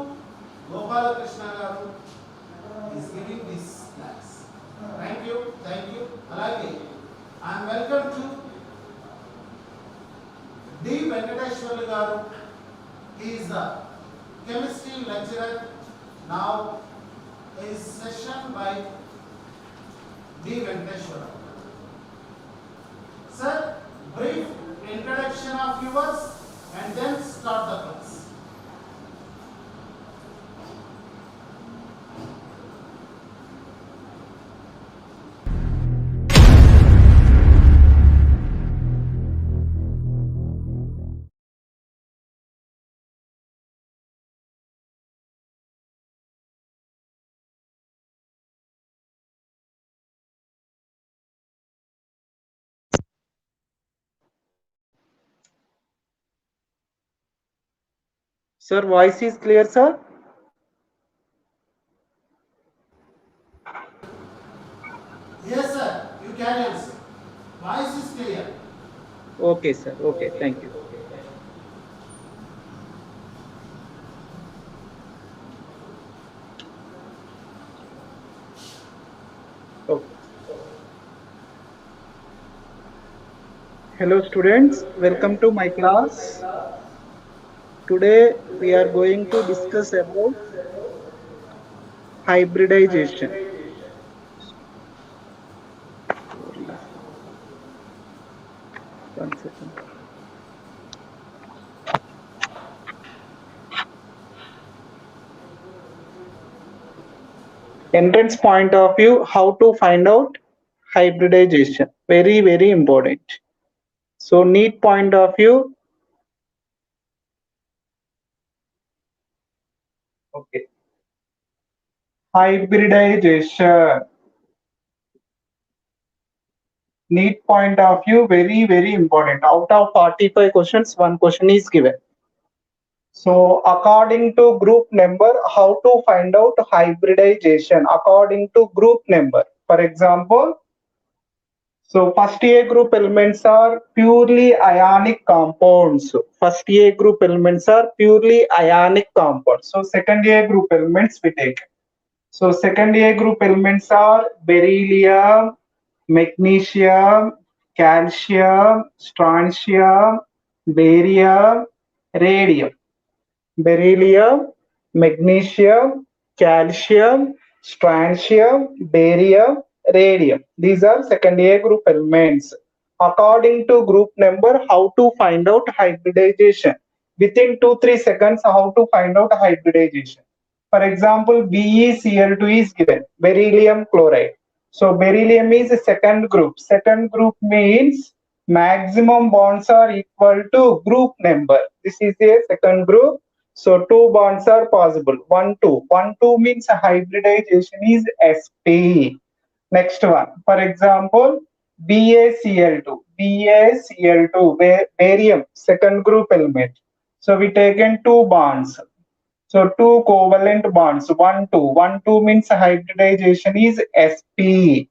Gopala Krishna garu is giving this class. Thank you. అలాగే I'm welcome to D Venkateswarlu garu. Is the chemistry lecturer. Now is session by D. Venkateshwara. Sir, brief introduction of yours and then start the class. Sir, voice is clear, sir? Yes, sir. You carry on, sir. Voice is clear. Okay, sir. Okay, thank you. Okay. Hello, students. Welcome to my class. Today we are going to discuss about hybridization. Sorry. One second. Entrance point of view, how to find out hybridization. Very, very important. So NEET point of view. Okay. Hybridization. NEET point of view, very, very important. Out of 45 questions, one question is given. So according to group number, how to find out hybridization according to group number? For example, so first A group elements are purely ionic compounds. First A group elements are purely ionic compounds. So second A group elements we take. So second A group elements are beryllium, magnesium, calcium, strontium, barium, radium. Beryllium, magnesium, calcium, strontium, barium, radium. These are second A group elements. According to group number, how to find out hybridization? Within 2-3 seconds, how to find out hybridization? For example, BeCl2 is given, beryllium chloride. So beryllium is a second group. Second group means maximum bonds are equal to group number. This is a second group. So two bonds are possible. 1, 2. 1, 2 means hybridization is sp. Next one. For example, BaCl2. BaCl2, barium, second group element. So we taken two bonds. So two covalent bonds. 1, 2. 1, 2 means hybridization is sp.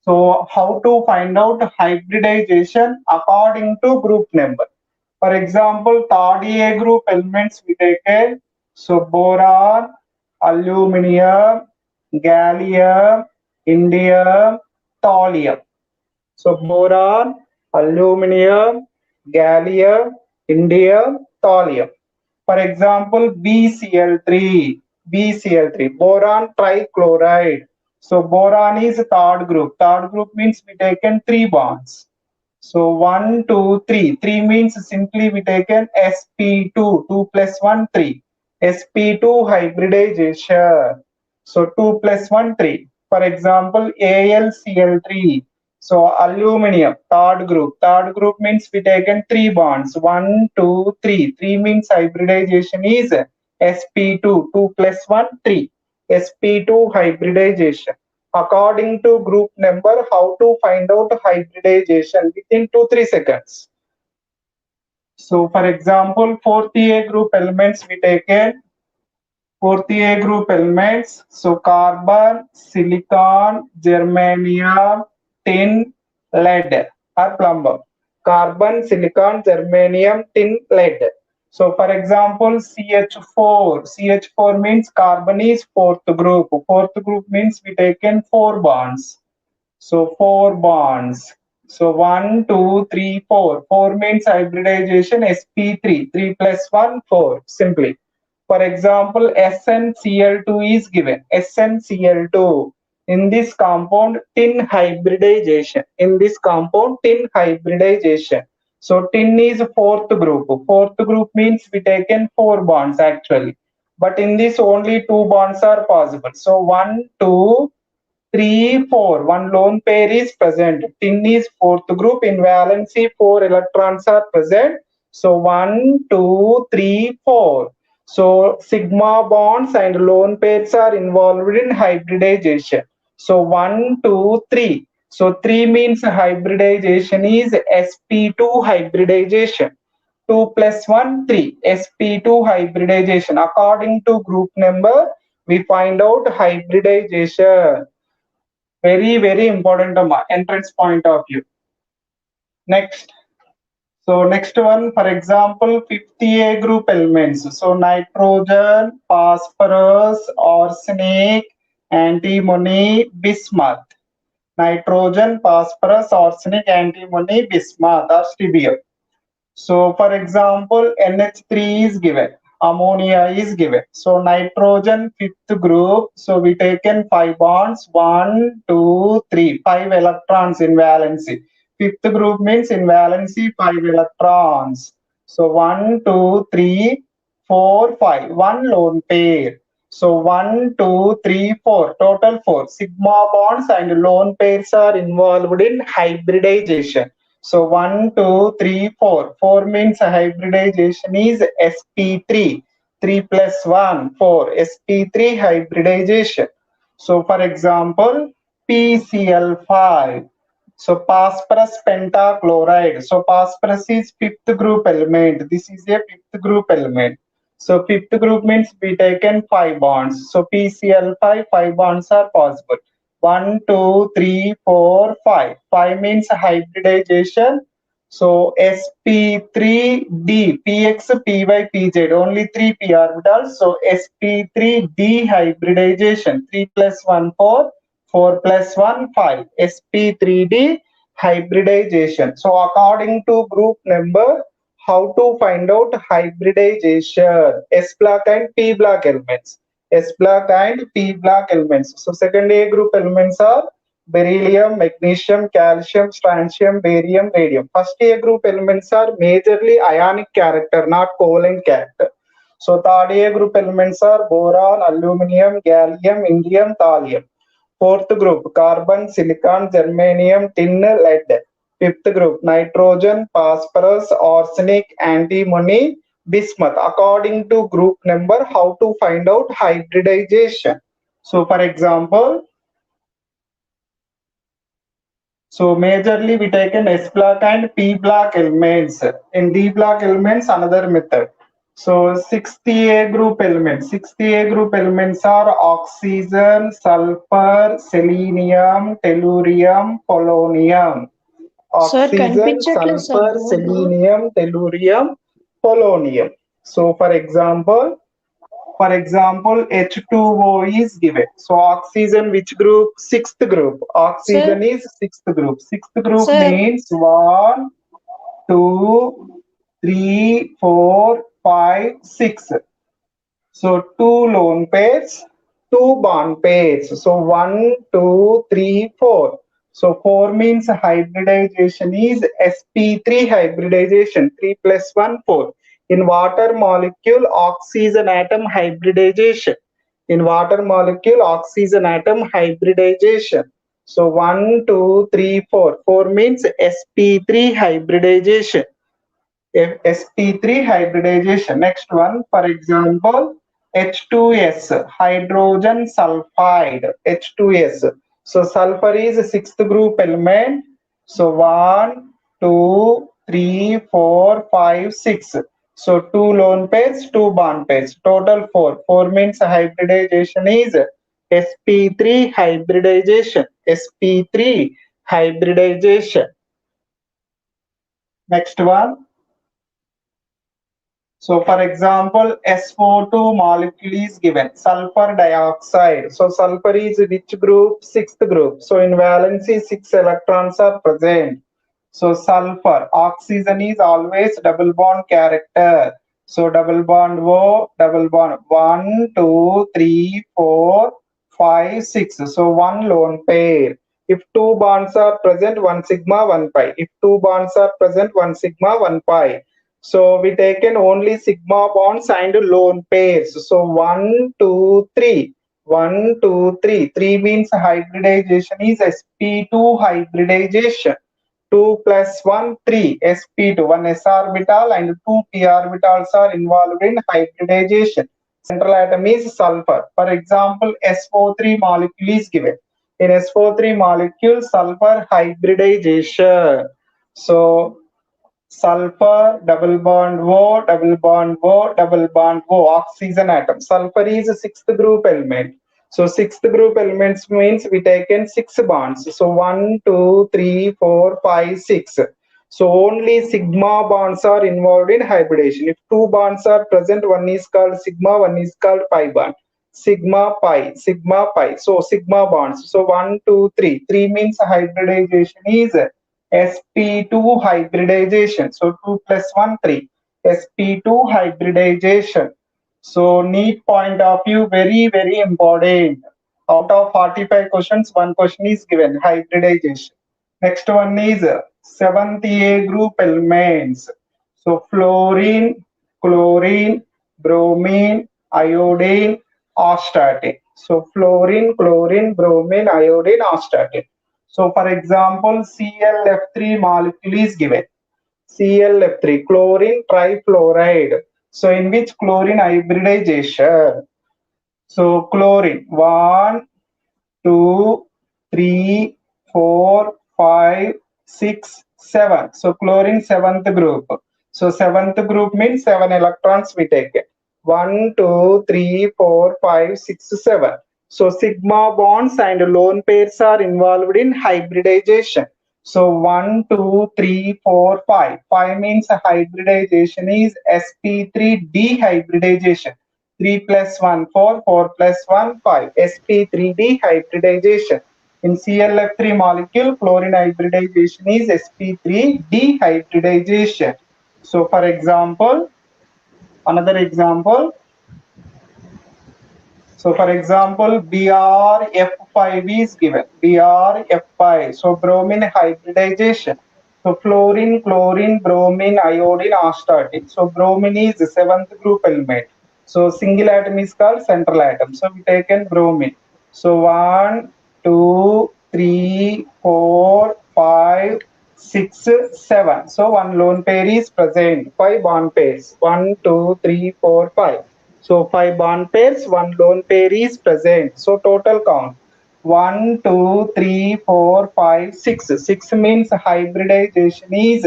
So how to find out hybridization according to group number? For example, third A group elements we taken. So boron, aluminium, gallium, indium, thallium. So boron, aluminium, gallium, indium, thallium. For example, BCl3, BCl3, boron trichloride. So boron is third group. Third group means we taken three bonds. So 1, 2, 3. 3 means simply we taken sp2, 2 plus 1, 3. sp2 hybridization. So 2 plus 1, 3. For example, AlCl3. So aluminium, third group. Third group means we taken three bonds. 1, 2, 3. 3 means hybridization is sp2, 2 plus 1, 3. sp2 hybridization. According to group number, how to find out hybridization within 2-3 seconds. So for example, fourth A group elements we taken. Fourth A group elements, so carbon, silicon, germanium, tin, lead or plumber. Carbon, silicon, germanium, tin, lead. So for example, CH4. CH4 means carbon is fourth group. Fourth group means we taken four bonds. So four bonds. So 1, 2, 3, 4. 4 means hybridization sp3. 3 plus 1, 4. Simply. For example, SnCl2 is given. SnCl2. In this compound, tin hybridization. In this compound, tin hybridization. So tin is fourth group. Fourth group means we taken four bonds actually. But in this only two bonds are possible. So 1, 2, 3, 4. One lone pair is present. Tin is fourth group. In valency, 4 electrons are present. So 1, 2, 3, 4. So sigma bonds and lone pairs are involved in hybridization. So 1, 2, 3. So 3 means hybridization is sp2 hybridization. 2 plus 1, 3. sp2 hybridization. According to group number, we find out hybridization. Very, very important entrance point of view. Next. So next one, for example, 50A group elements. So nitrogen, phosphorus, arsenic, antimony, bismuth. Nitrogen, phosphorus, arsenic, antimony, bismuth or stibia. So for example, NH3 is given, ammonia is given. So nitrogen fifth group. So we taken 5 bonds, 1, 2, 3, 5 electrons in valency. Fifth group means in valency 5 electrons. So 1, 2, 3, 4, 5, 1 lone pair. So 1, 2, 3, 4, total 4. Sigma bonds and lone pairs are involved in hybridization. So 1, 2, 3, 4. 4 means hybridization is sp3. 3 plus 1, 4. sp3 hybridization. So for example, PCl5. So phosphorus pentachloride. So phosphorus is fifth group element. This is a fifth group element. So fifth group means we taken 5 bonds. So PCl5, 5 bonds are possible. 1, 2, 3, 4, 5. 5 means hybridization. So sp3d, px, py, pz, only 3 p orbitals. So sp3d hybridization. 3 plus 1, 4. 4 plus 1, 5. sp3d hybridization. So according to group number, how to find out hybridization? S block and P block elements. S block and P block elements. So second A group elements are beryllium, magnesium, calcium, strontium, barium, radium. First A group elements are majorly ionic character, not covalent character. So third A group elements are boron, aluminum, gallium, indium, thallium. Fourth group, carbon, silicon, germanium, tin, lead. Fifth group, nitrogen, phosphorus, arsenic, antimony, bismuth. According to group number, how to find out hybridization? So for example, so majorly we taken S block and P block elements. In D block elements, another method. So 60A group elements. 60A group elements are oxygen, sulfur, selenium, tellurium, polonium. Sir, Oxygen, కనిపించట్లేదు sir sulfur, board. selenium, tellurium, polonium. So for example, H2O is given. So oxygen which group? Sixth group. Oxygen Sir. is sixth group. Sixth group Sir. means 1, 2, 3, 4, 5, 6. So 2 lone pairs, 2 bond pairs. So 1, 2, 3, 4. So 4 means hybridization is sp3 hybridization. 3 plus 1, 4. In water molecule, oxygen atom hybridization. In water molecule, oxygen atom hybridization. So 1, 2, 3, 4. 4 means sp3 hybridization. sp3 hybridization. Next one, for example, H2S, hydrogen sulfide, H2S. So sulfur is a sixth group element. So 1, 2, 3, 4, 5, 6. So 2 lone pairs, 2 bond pairs. Total 4. 4 means hybridization is sp3 hybridization. sp3 hybridization. Next one. So for example, SO2 molecule is given, sulfur dioxide. So sulfur is which group? Sixth group. So in valency, 6 electrons are present. So sulfur, oxygen is always double bond character. So double bond O, double bond 1, 2, 3, 4, 5, 6. So 1 lone pair. If 2 bonds are present, 1 sigma, 1 pi. If 2 bonds are present, 1 sigma, 1 pi. So we taken only sigma bonds and lone pairs. So 1, 2, 3. 1, 2, 3. 3 means hybridization is sp2 hybridization. 2 plus 1, 3. sp2. 1 s orbital and 2 p orbitals are involved in hybridization. Central atom is sulfur. For example, SO3 molecule is given. In SO3 molecule, sulfur hybridization. So sulfur, double bond O, double bond O, double bond O, oxygen atom. Sulfur is a sixth group element. So sixth group elements means we taken 6 bonds. So 1, 2, 3, 4, 5, 6. So only sigma bonds are involved in hybridization. If 2 bonds are present, one is called sigma, one is called pi bond. Sigma pi, sigma pi. So sigma bonds. So 1, 2, 3. 3 means hybridization is sp2 hybridization. So 2 plus 1, 3. sp2 hybridization. So NEET point of view, very, very important. Out of 45 questions, one question is given, hybridization. Next one is seventh A group elements. So fluorine, chlorine, bromine, iodine, astatine. So fluorine, chlorine, bromine, iodine, astatine. So for example, ClF3 molecule is given. ClF3, chlorine trifluoride. So in which chlorine hybridization? So chlorine, 1, 2, 3, 4, 5, 6, 7. So chlorine seventh group. So seventh group means 7 electrons we take. 1, 2, 3, 4, 5, 6, 7. So sigma bonds and lone pairs are involved in hybridization. So 1, 2, 3, 4, 5. 5 means hybridization is sp3 dehybridization. 3 plus 1, 4, 4 plus 1, 5. sp3d hybridization. In ClF3 molecule, chlorine hybridization is sp3 dehybridization. So for example, another example. So for example, BrF5 is given. BrF5. So bromine hybridization. So fluorine, chlorine, bromine, iodine, astatine. So bromine is the seventh group element. So single atom is called central atom. So we taken bromine. So 1, 2, 3, 4, 5, 6, 7. So one lone pair is present. 5 bond pairs. 1, 2, 3, 4, 5. So 5 bond pairs, 1 lone pair is present. So total count 1, 2, 3, 4, 5, 6. 6 means hybridization is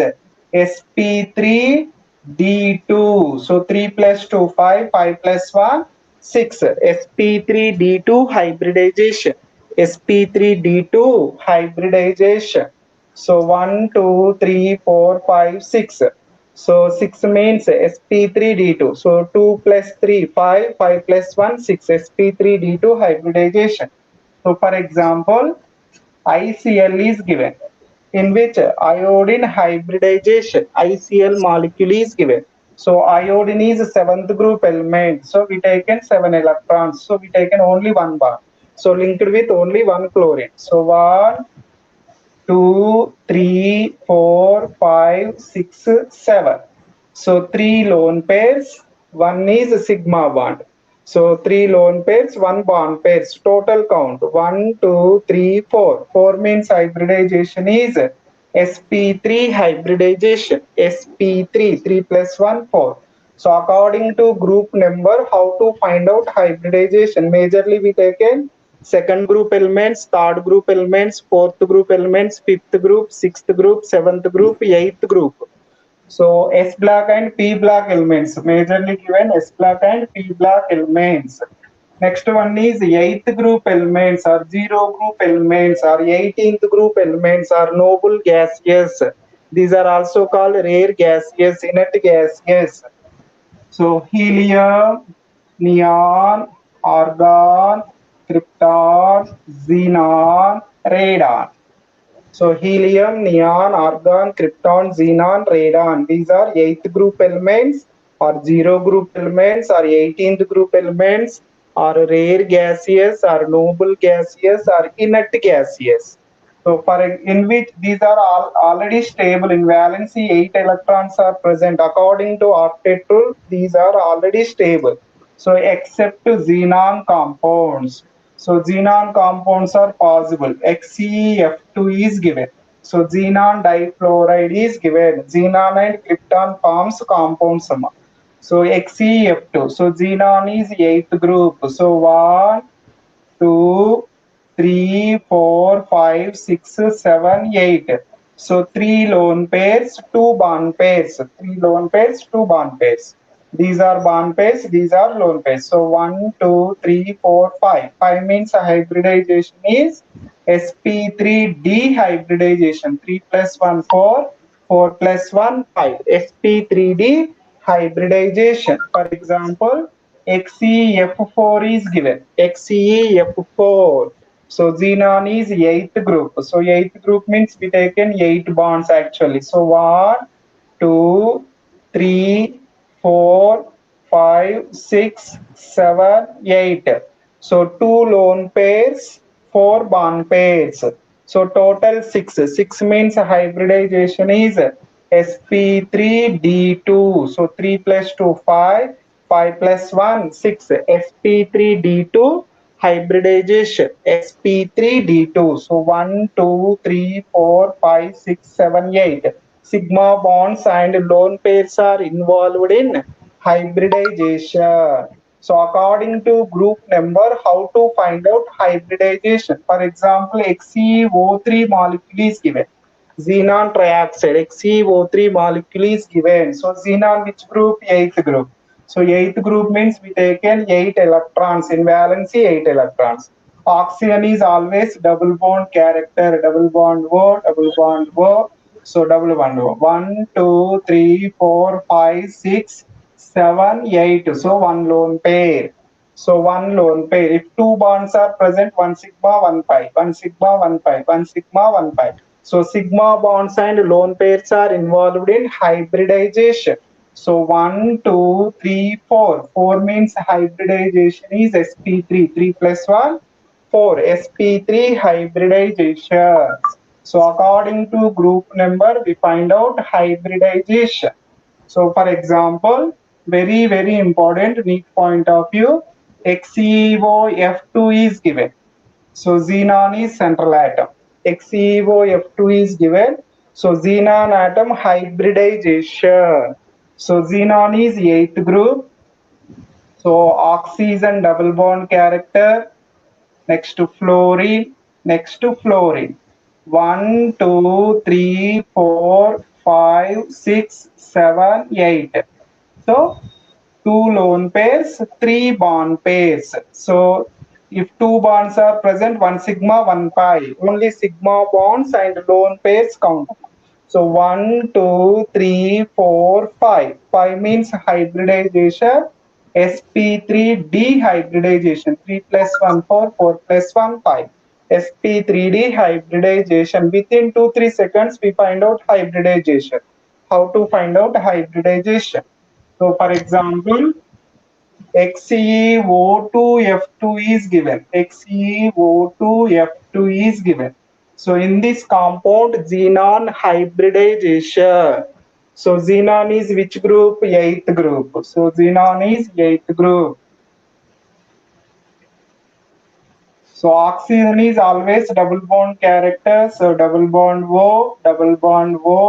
sp3d2. So 3 plus 2, 5, 5 plus 1, 6. sp3d2 hybridization. sp3d2 hybridization. So 1, 2, 3, 4, 5, 6. So 6 means sp3d2. So 2 plus 3, 5, 5 plus 1, 6. sp3d2 hybridization. So for example, ICl is given, in which iodine hybridization, ICl molecule is given. So iodine is a seventh group element. So we taken 7 electrons. So we taken only 1 bond. So linked with only 1 chlorine. So 1, 2, 3, 4, 5, 6, 7. So 3 lone pairs, 1 is a sigma bond. So 3 lone pairs, 1 bond pairs. Total count 1, 2, 3, 4. 4 means hybridization is sp3 hybridization. sp3, 3 plus 1, 4. So according to group number, how to find out hybridization? Majorly we taken second group elements, third group elements, fourth group elements, fifth group, sixth group, seventh group, eighth group. So S block and P block elements, majorly given S block and P block elements. Next one is eighth group elements or zero group elements or 18th group elements or noble gaseous. These are also called rare gaseous, inert gaseous. So helium, neon, argon, krypton, xenon, radon. So helium, neon, argon, krypton, xenon, radon. These are eighth group elements or zero group elements or 18th group elements or rare gaseous or noble gaseous or inert gaseous. So for in which these are all already stable in valency, 8 electrons are present. According to octet rule, these are already stable. So except xenon compounds. So xenon compounds are possible. XeF2 is given. So xenon difluoride is given. Xenon and krypton forms compound sum. So XeF2. So xenon is 8th group. So 1, 2, 3, 4, 5, 6, 7, 8. So 3 lone pairs, 2 bond pairs. 3 lone pairs, 2 bond pairs. These are bond pairs, these are lone pairs. So 1, 2, 3, 4, 5. 5 means hybridization is sp3d hybridization. 3 plus 1, 4. 4 plus 1, 5. sp3d hybridization. For example, XeF4 is given. XeF4. So xenon is 8th group. So 8th group means we taken 8 bonds actually. So 1, 2, 3, 4, 5, 6, 7, 8. So 2 lone pairs, 4 bond pairs. So total 6. 6 means hybridization is sp3d2. So 3 plus 2, 5. 5 plus 1, 6. sp3d2 hybridization. sp3d2. So 1, 2, 3, 4, 5, 6, 7, 8. Sigma bonds and lone pairs are involved in hybridization. So according to group number, how to find out hybridization? For example, XeO3 molecule is given. Xenon trioxide, XeO3 molecule is given. So xenon which group? 8th group. So 8th group means we taken 8 electrons, in valency 8 electrons. Oxygen is always double bond character, double bond O, double bond O. So double bond O. 1, 2, 3, 4, 5, 6, 7, 8. So one lone pair. So one lone pair. If two bonds are present, one sigma, one pi, one sigma, one pi, one sigma, one pi. So sigma bonds and lone pairs are involved in hybridization. So 1, 2, 3, 4. 4 means hybridization is sp3. 3 plus 1, 4. sp3 hybridization. So according to group number, we find out hybridization. So for example, very important NEET point of view, XeOF2 is given. So xenon is central atom. XeOF2 is given. So xenon atom hybridization. So xenon is 8th group. So oxygen double bond character. Next to fluorine. Next to fluorine. 1, 2, 3, 4, 5, 6, 7, 8. So 2 lone pairs, 3 bond pairs. So if 2 bonds are present, 1 sigma, 1 pi. Only sigma bonds and lone pairs count. So 1, 2, 3, 4, 5. 5 means hybridization. sp3d hybridization. 3 plus 1, 4, 4 plus 1, 5. sp3d hybridization. Within 2-3 seconds, we find out hybridization. How to find out hybridization? So for example, XeO2F2 is given. XeO2F2 is given. So in this compound, xenon hybridization. So xenon is which group? 8th group. So xenon is 8th group. So oxygen is always double bond character. So double bond O,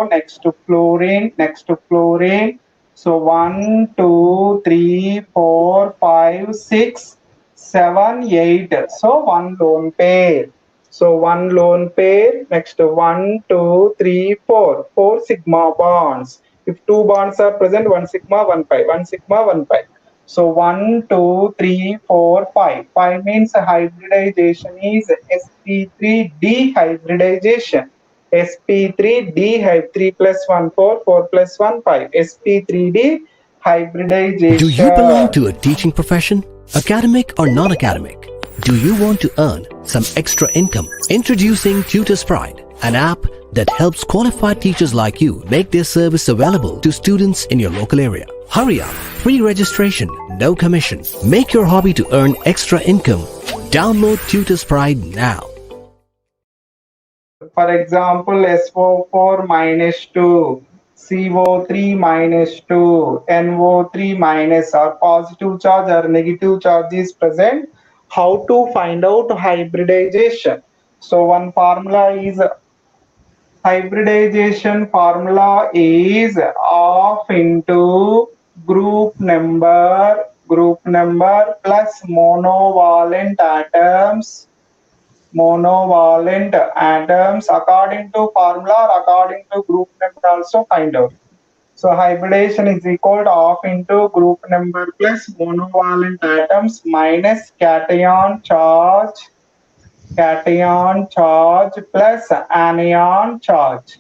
next to fluorine, next to fluorine. So 1, 2, 3, 4, 5, 6, 7, 8. So one lone pair. So one lone pair, next to 1, 2, 3, 4. 4 sigma bonds. If two bonds are present, 1 sigma, 1 pi, 1 sigma, 1 pi. So 1, 2, 3, 4, 5. 5 means hybridization is sp3d hybridization. sp3d hybrid 3 plus 1, 4, 4 plus 1, 5. sp3d hybridization. Do you belong to a teaching profession? Academic or non-academic? Do you want to earn some extra income? Introducing Tutors Pride, an app that helps qualified teachers like you make their service available to students in your local area. Hurry up! Free registration, no commission. Make your hobby to earn extra income. Download Tutors Pride now. For example, SO4 minus 2, CO3 minus 2, NO3 minus, or positive charge or negative charge is present. How to find out hybridization? So one formula is hybridization formula is half into group number plus monovalent atoms monovalent atoms according to formula or according to group number also find out. So hybridization is equal to half into group number plus monovalent atoms minus cation charge plus anion charge.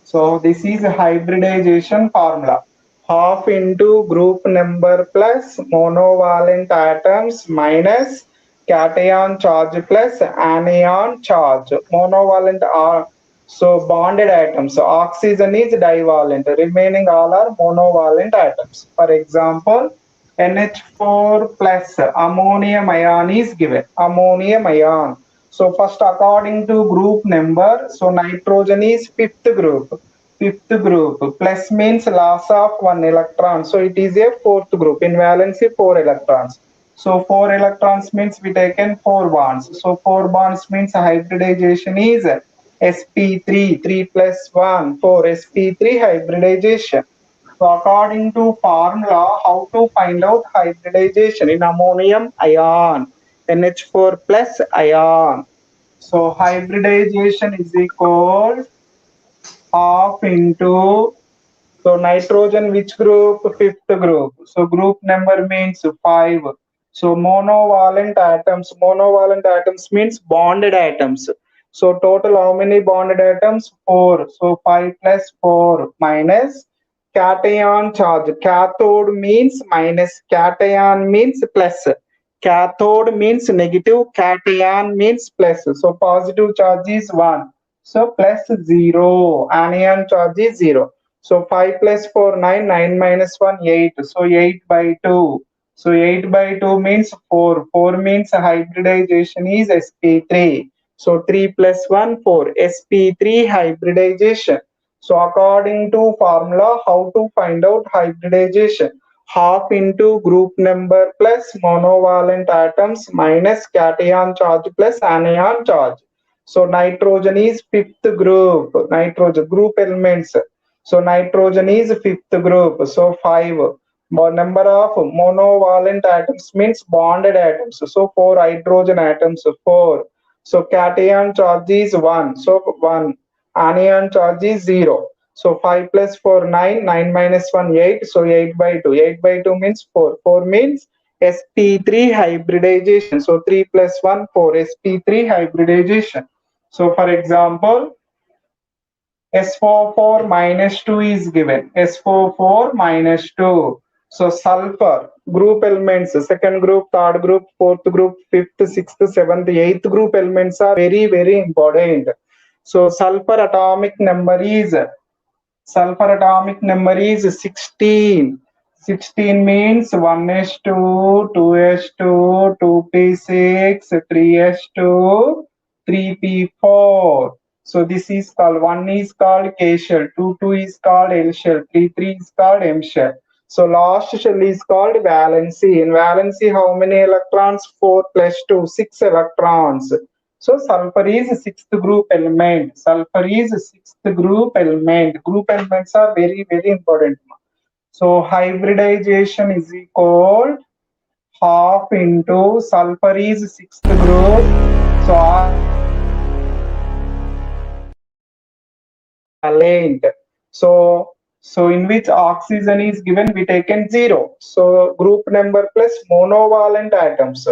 So this is hybridization formula. Half into group number plus monovalent atoms minus cation charge plus anion charge. Monovalent are so bonded atoms. So oxygen is divalent. Remaining all are monovalent atoms. For example, NH4 plus ammonium ion is given. Ammonium ion. So first according to group number, so nitrogen is fifth group. Fifth group. Plus means loss of one electron. So it is a fourth group. In valency, four electrons. So four electrons means we taken four bonds. So four bonds means hybridization is sp3, 3 plus 1, 4, sp3 hybridization. So according to formula, how to find out hybridization in ammonium ion, NH4 plus ion. So hybridization is equal half into, so nitrogen which group? Fifth group. So group number means 5. So monovalent atoms means bonded atoms. So total how many bonded atoms? 4. So 5 plus 4 minus cation charge. Cathode means minus, cation means plus. Cathode means negative, cation means plus. So positive charge is 1. So plus 0. Anion charge is 0. So 5 plus 4, 9, 9 minus 1, 8. So 8 by 2. So 8 by 2 means 4. 4 means hybridization is sp3. So 3 plus 1, 4. sp3 hybridization. So according to formula, how to find out hybridization? Half into group number plus monovalent atoms minus cation charge plus anion charge. So nitrogen is fifth group. Nitrogen group elements. So nitrogen is fifth group. So 5. Number of monovalent atoms means bonded atoms. So 4 hydrogen atoms. 4. So cation charge is 1. So 1. Anion charge is 0. So 5 plus 4, 9. 9 minus 1, 8. So 8 by 2. 8 by 2 means 4. 4 means sp3 hybridization. So 3 plus 1, 4. sp3 hybridization. So for example, S44 minus 2 is given. S44 minus 2. So sulfur, group elements, second group, third group, fourth group, fifth, sixth, seventh, eighth group elements are very, very important. So sulfur atomic number is 16. 16 means 1s2, 2s2, 2p6, 3s2, 3p4. So this is called, 1 is called K shell, 2 is called L shell, 3 is called M shell. So last shell is called valency. In valency, how many electrons? 4 plus 2, 6 electrons. So sulfur is sixth group element. Sulfur is sixth group element. Group elements are very, very important. So hybridization is equal half into sulfur is sixth group. So valent. So in which oxygen is given, we taken 0. So group number plus monovalent atoms.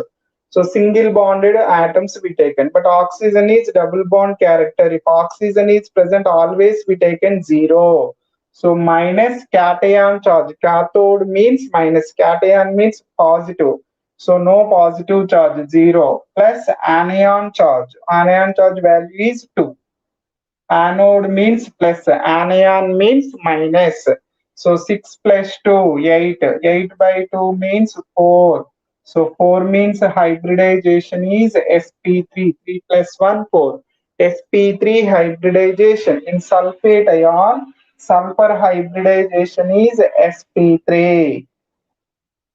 So single bonded atoms we taken, but oxygen is double bond character. If oxygen is present always, we taken 0. So minus cation charge. Cathode means minus, cation means positive. So no positive charge, 0. Plus anion charge. Anion charge value is 2. Anode means plus, anion means minus. So 6 plus 2, 8. 8 by 2 means 4. So 4 means hybridization is sp3. 3 plus 1, 4. sp3 hybridization. In sulfate ion, sulfur hybridization is sp3.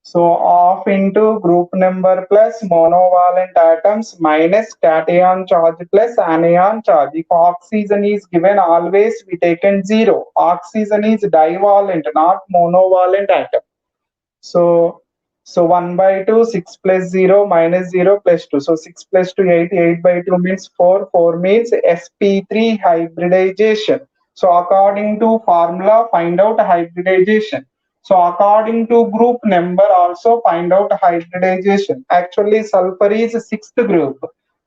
So off into group number plus monovalent atoms minus cation charge plus anion charge. If oxygen is given, always we taken 0. Oxygen is divalent, not monovalent atom. So So 1 by 2, 6 plus 0 minus 0 plus 2. So 6 plus 2, 8. 8 by 2 means 4. 4 means sp3 hybridization. So according to formula, find out hybridization. So according to group number, also find out hybridization. Actually, sulfur is sixth group.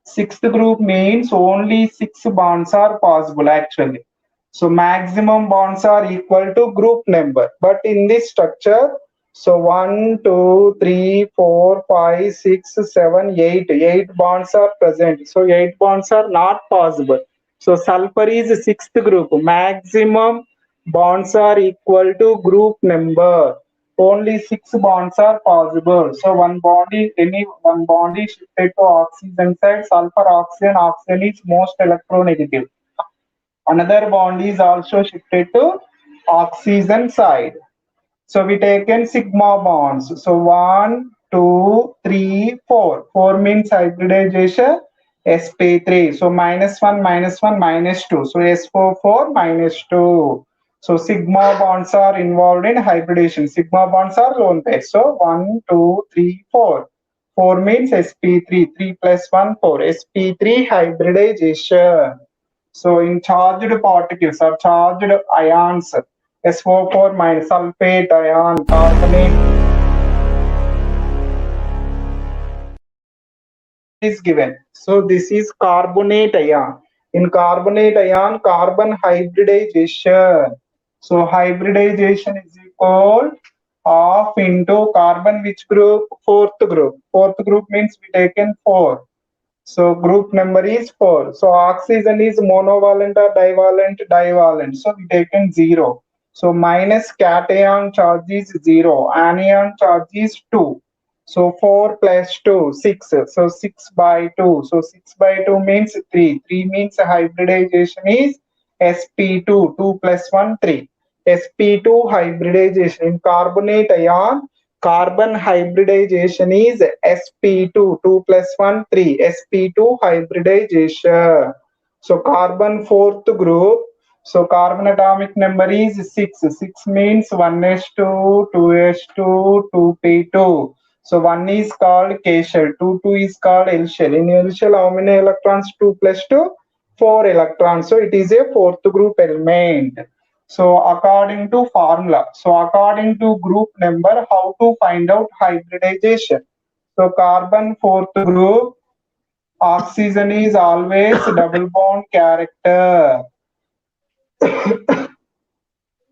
Sixth group means only 6 bonds are possible actually. So maximum bonds are equal to group number. But in this structure, so 1, 2, 3, 4, 5, 6, 7, 8. 8 bonds are present. So 8 bonds are not possible. So sulfur is sixth group. Maximum bonds are equal to group number. Only 6 bonds are possible. So one bond is shifted to oxygen side. Sulfur oxygen. Oxygen is most electronegative. Another bond is also shifted to oxygen side. So we taken sigma bonds. So 1, 2, 3, 4. 4 means hybridization. sp3. So -1, -1, -2. So S44 -2. So sigma bonds are involved in hybridization. Sigma bonds are lone pairs. So 1, 2, 3, 4. 4 means sp3. 3 plus 1, 4. sp3 hybridization. So in charged particles or charged ions, SO4 minus sulfate ion, carbonate is given. So this is carbonate ion. In carbonate ion, carbon hybridization. So hybridization is equal of into carbon which group? Fourth group. Fourth group means we taken 4. So group number is 4. So oxygen is monovalent or divalent? Divalent. So we taken 0. So minus cation charge is 0. Anion charge is 2. So 4 plus 2, 6. So 6 by 2. So 6 by 2 means 3. 3 means hybridization is sp2. 2 plus 1, 3. sp2 hybridization in carbonate ion. Carbon hybridization is sp2. 2 plus 1, 3. sp2 hybridization. So carbon fourth group. So carbon atomic number is 6. 6 means 1s2, 2s2, 2p2. So 1 is called K shell, 2 is called L shell. In L shell, how many electrons? 2 plus 2, 4 electrons. So it is a fourth group element. So according to formula, so according to group number, how to find out hybridization? So carbon fourth group, oxygen is always double bond character.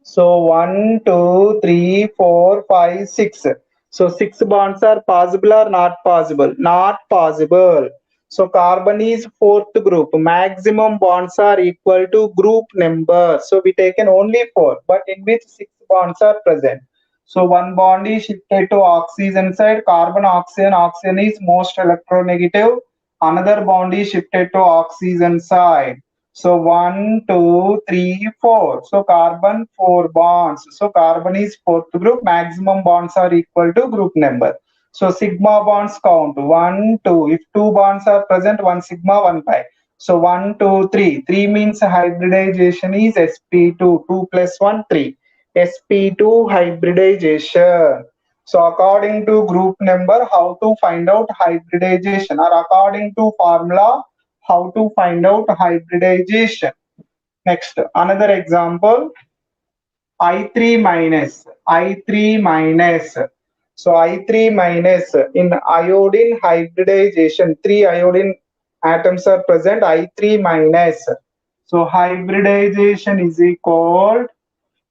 So 1, 2, 3, 4, 5, 6. So 6 bonds are possible or not possible? Not possible. So carbon is fourth group. Maximum bonds are equal to group number. So we taken only 4, but in which 6 bonds are present. So one bond is shifted to oxygen side. Carbon oxygen. Oxygen is most electronegative. Another bond is shifted to oxygen side. So 1, 2, 3, 4. So carbon 4 bonds. So carbon is fourth group. Maximum bonds are equal to group number. So sigma bonds count 1, 2. If 2 bonds are present, 1 sigma, 1 pi. So 1, 2, 3. 3 means hybridization is sp2. 2 plus 1, 3. sp2 hybridization. So according to group number, how to find out hybridization, or according to formula, how to find out hybridization. Next, another example, I3 minus, I3 minus. So I3 minus in iodine hybridization, 3 iodine atoms are present, I3 minus. So hybridization is equal.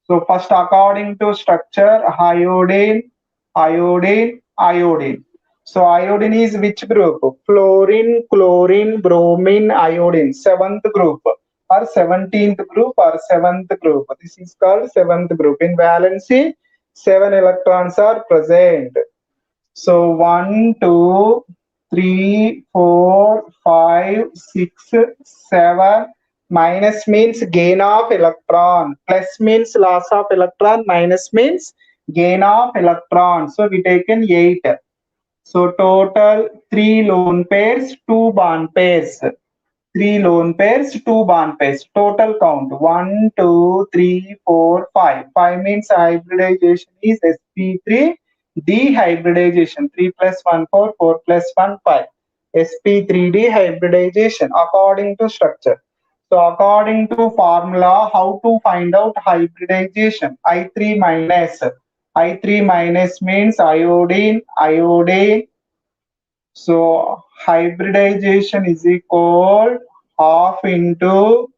So first, according to structure, iodine, iodine, iodine. So iodine is which group? Fluorine, chlorine, bromine, iodine. Seventh group or 17th group or 7th group. This is called 7th group. In valency, 7 electrons are present. So 1, 2, 3, 4, 5, 6, 7. Minus means gain of electron. Plus means loss of electron. Minus means gain of electron. So we taken 8. So total 3 lone pairs, 2 bond pairs. 3 lone pairs, 2 bond pairs. Total count 1, 2, 3, 4, 5. 5 means hybridization is sp3. dehybridization. 3 plus 1 4, 4 plus 1 5. sp3 hybridization according to structure. So according to formula, how to find out hybridization? I3 minus. I3 minus means iodine, iodine. So hybridization is equal half into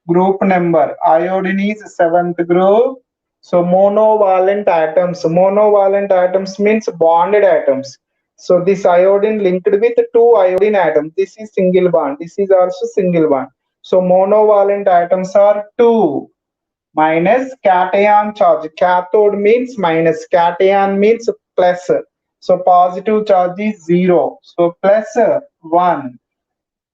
group number. Iodine is 7th group. So monovalent atoms. Monovalent atoms means bonded atoms. So this iodine linked with two iodine atoms. This is single bond. This is also single bond. So monovalent atoms are 2 minus cation charge. Cathode means minus. Cation means plus. So positive charge is 0. So plus 1.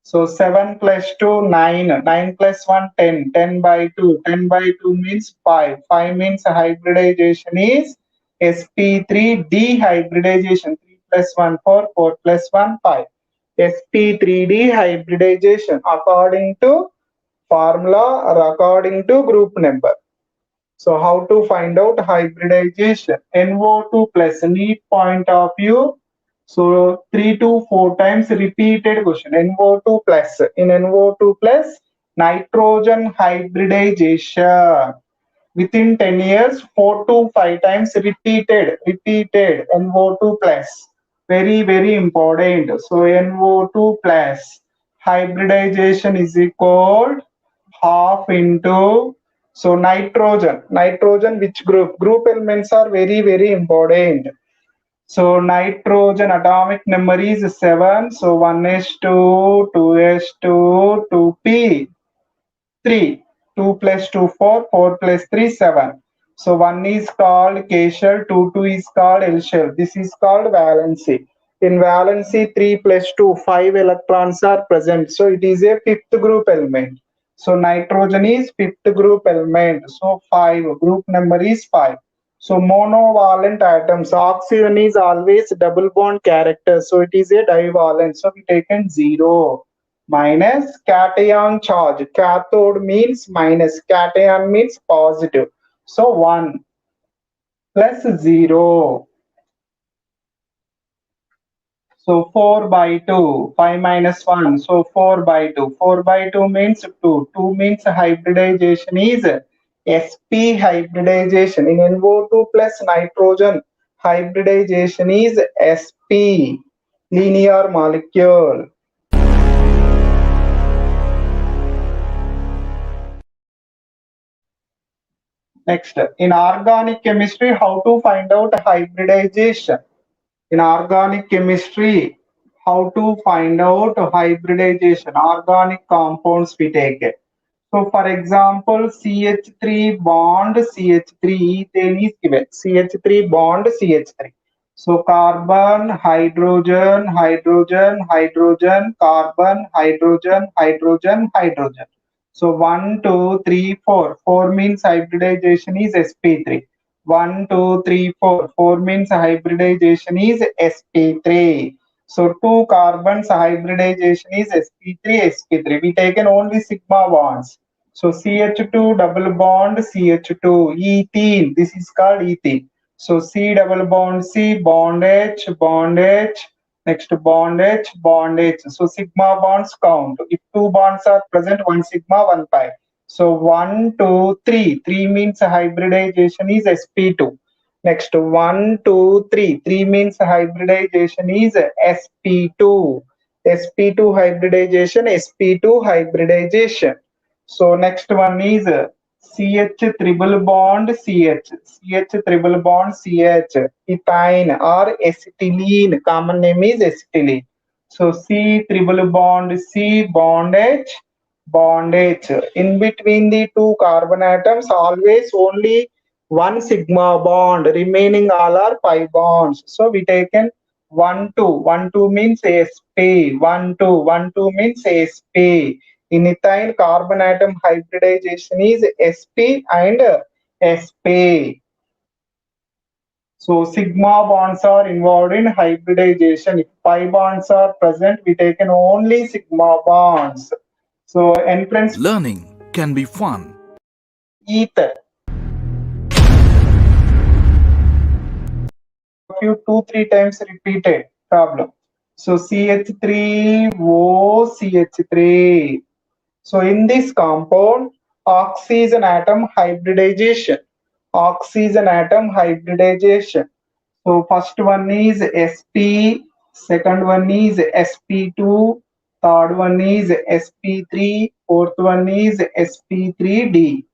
So 7 plus 2, 9. 9 plus 1, 10. 10 by 2. 10 by 2 means 5. 5 means hybridization is sp3 dehybridization. 3 plus 1, 4. 4 plus 1, 5. sp3 dehybridization according to formula or according to group number. So how to find out hybridization? NO2 plus need point of view. So 3 to 4 times repeated question. NO2 plus. In NO2 plus nitrogen hybridization. Within 10 years, 4 to 5 times repeated NO2 plus. Very, very important. So NO2 plus hybridization is equal half into nitrogen which group elements are very, very important. So nitrogen atomic number is 7. So 1s2, 2s2, 2p, 3. 2 plus 2 4, 4 plus 3 7. So 1 is called K shell, 2 is called L shell. This is called valency. In valency 3 plus 2 5 electrons are present. So it is a fifth group element. So nitrogen is fifth group element. So 5 group number is 5. So monovalent atoms, oxygen is always double bond character. So it is a divalent. So we taken 0 minus cation charge. Cathode means minus, cation means positive. So 1 plus 0. So 4 by 2, 5 minus 1. So 4 by 2. 4 by 2 means 2. 2 means hybridization is sp hybridization. In NO2 plus nitrogen, hybridization is sp, linear molecule. Next, in organic chemistry, how to find out hybridization? In organic chemistry, how to find out hybridization? Organic compounds we take it. So for example, CH3 bond CH3, ethane is given. CH3 bond CH3. So carbon, hydrogen, hydrogen, hydrogen, carbon, hydrogen, hydrogen, hydrogen. So 1, 2, 3, 4. 4 means hybridization is sp3. 1, 2, 3, 4. 4 means hybridization is sp3. So 2 carbons hybridization is sp3, sp3. We taken only sigma bonds. So CH2 double bond CH2, ethene. This is called ethene. So C double bond C, bond H, bond H. Next bond H, bond H. So sigma bonds count. If 2 bonds are present, 1 sigma, 1 pi. So 1, 2, 3. 3 means hybridization is sp2. Next 1, 2, 3. 3 means hybridization is sp2. sp2 hybridization, sp2 hybridization. So next one is CH triple bond CH. CH triple bond CH. Ethine or acetylene. Common name is acetylene. So C triple bond C, bond H, bond H. In between the two carbon atoms, always only one sigma bond. Remaining all are pi bonds. So we taken 1, 2. 1, 2 means sp. 1, 2. 1, 2 means sp. In ethyl, carbon atom hybridization is sp and sp. So sigma bonds are involved in hybridization. If pi bonds are present, we taken only sigma bonds. So entrance Learning can be fun. ether. you 2-3 times repeated problem. So CH3O CH3. So in this compound, oxygen atom hybridization. Oxygen atom hybridization. So first one is sp, second one is sp2, third one is sp3, fourth one is sp3d.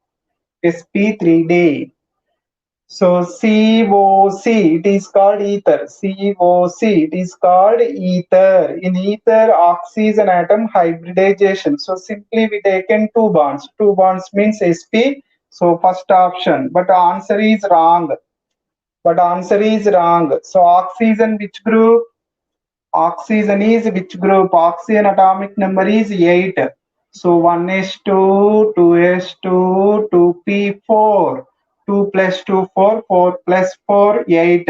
sp3d. So COC, it is called ether. COC, it is called ether. In ether, oxygen atom hybridization. So simply we taken two bonds. Two bonds means sp. So first option, but answer is wrong. So oxygen which group? Oxygen is which group? Oxygen atomic number is 8. So 1s2, 2s2, 2p4. 2 plus 2, 4, 4 plus 4, 8.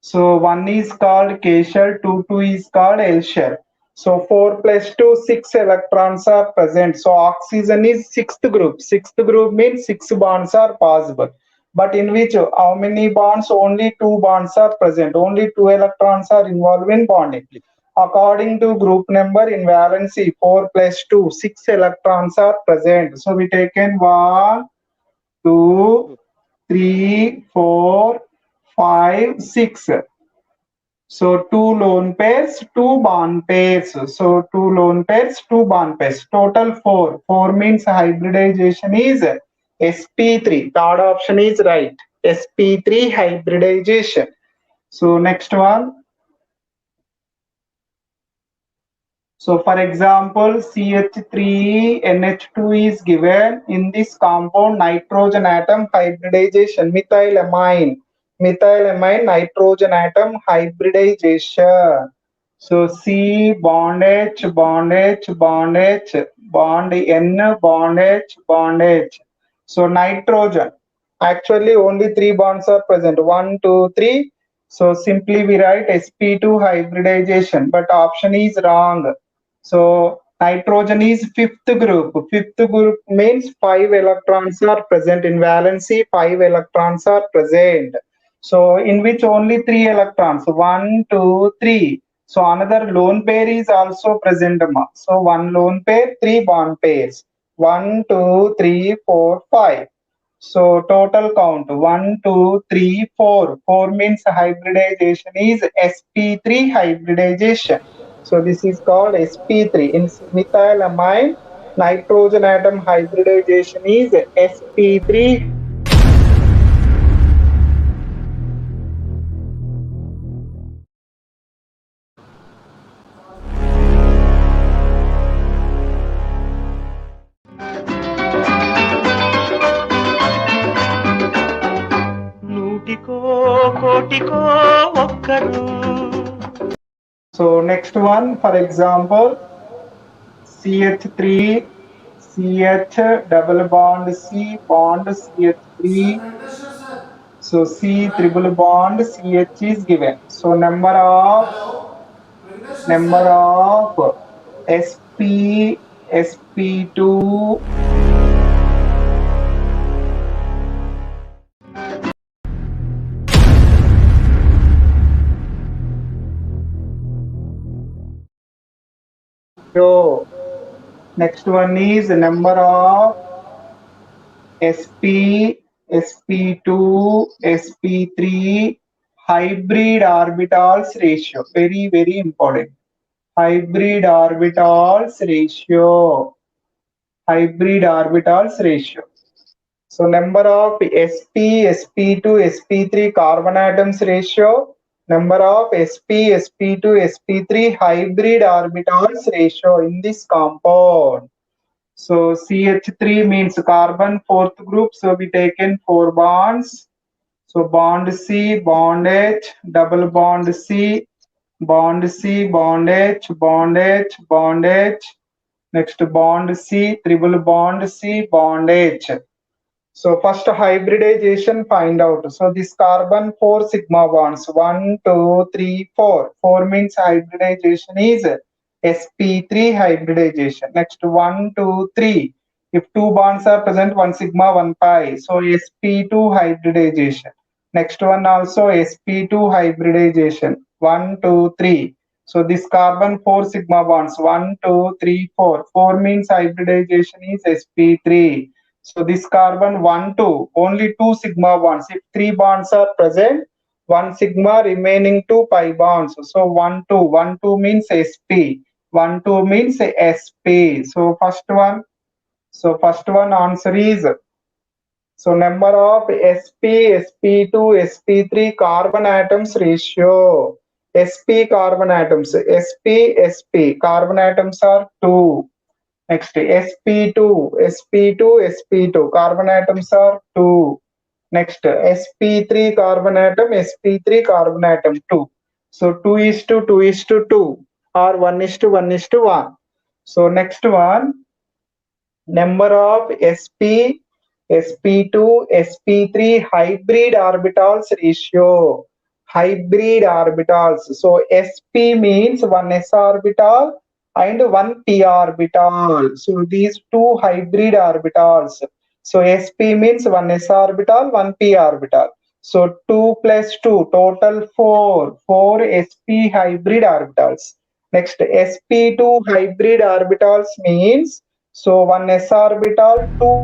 So 1 is called K shell, 2 is called L shell. So 4 plus 2, 6 electrons are present. So oxygen is sixth group. Sixth group means 6 bonds are possible. But in which how many bonds? Only 2 bonds are present. Only 2 electrons are involved in bonding. According to group number in valency 4 plus 2, 6 electrons are present. So we taken 1, 2, 3, 4, 5, 6. So two lone pairs, two bond pairs. So two lone pairs, two bond pairs. Total 4. 4 means hybridization is sp3. Third option is right. sp3 hybridization. So next one. So for example, CH3NH2 is given. In this compound, nitrogen atom hybridization, methylamine. Methylamine nitrogen atom hybridization. So C bond H, bond H, bond H, bond N, bond H, bond H. So nitrogen. Actually, only 3 bonds are present. 1, 2, 3. So simply we write sp2 hybridization, but option is wrong. So nitrogen is fifth group. Fifth group means 5 electrons are present in valency. 5 electrons are present. So in which only 3 electrons. 1, 2, 3. So another lone pair is also present. So one lone pair, 3 bond pairs. 1, 2, 3, 4, 5. So total count 1, 2, 3, 4. 4 means hybridization is sp3 hybridization. So this is called sp3. In methylamine, nitrogen atom hybridization is sp3. నూటికో కోటికో ఒక్కరు So next one, for example, CH3, CH double bond C bond CH3. So C triple bond CH is given. So number of sp, sp2. So next one is number of sp, sp2, sp3 hybrid orbitals ratio. Very, very important. Hybrid orbitals ratio. Hybrid orbitals ratio. So number of sp, sp2, sp3 carbon atoms ratio. Number of sp, sp2, sp3 hybrid orbitals ratio in this compound. So CH3 means carbon fourth group. So we taken 4 bonds. So bond C, bond H, double bond C, bond C, bond H, bond H, bond H. Next bond C, triple bond C, bond H. So first hybridization find out. So this carbon 4 sigma bonds 1, 2, 3, 4. 4 means hybridization is sp3 hybridization. Next 1, 2, 3. If 2 bonds are present, 1 sigma 1 pi. So sp2 hybridization. Next one also sp2 hybridization. 1, 2, 3. So this carbon 4 sigma bonds. 1, 2, 3, 4. 4 means hybridization is sp3. So this carbon 1, 2. Only 2 sigma bonds. If 3 bonds are present, 1 sigma remaining 2 pi bonds. So 1, 2. 1, 2 means sp. 1, 2 means sp. So first one answer is, so number of sp, sp2, sp3 carbon atoms ratio. Sp carbon atoms. Sp carbon atoms are 2. Next sp2, sp2 carbon atoms are 2. Next sp3 carbon atom, sp3 carbon atom 2. So 2:2:2 or 1:1:1. So next one, number of sp, sp2, sp3 hybrid orbitals ratio. Hybrid orbitals. So sp means one s orbital and one p orbital. So these two hybrid orbitals. So sp means one s orbital, one p orbital. So 2 plus 2, total 4. 4 sp hybrid orbitals. Next sp2 hybrid orbitals means, so one s orbital, 2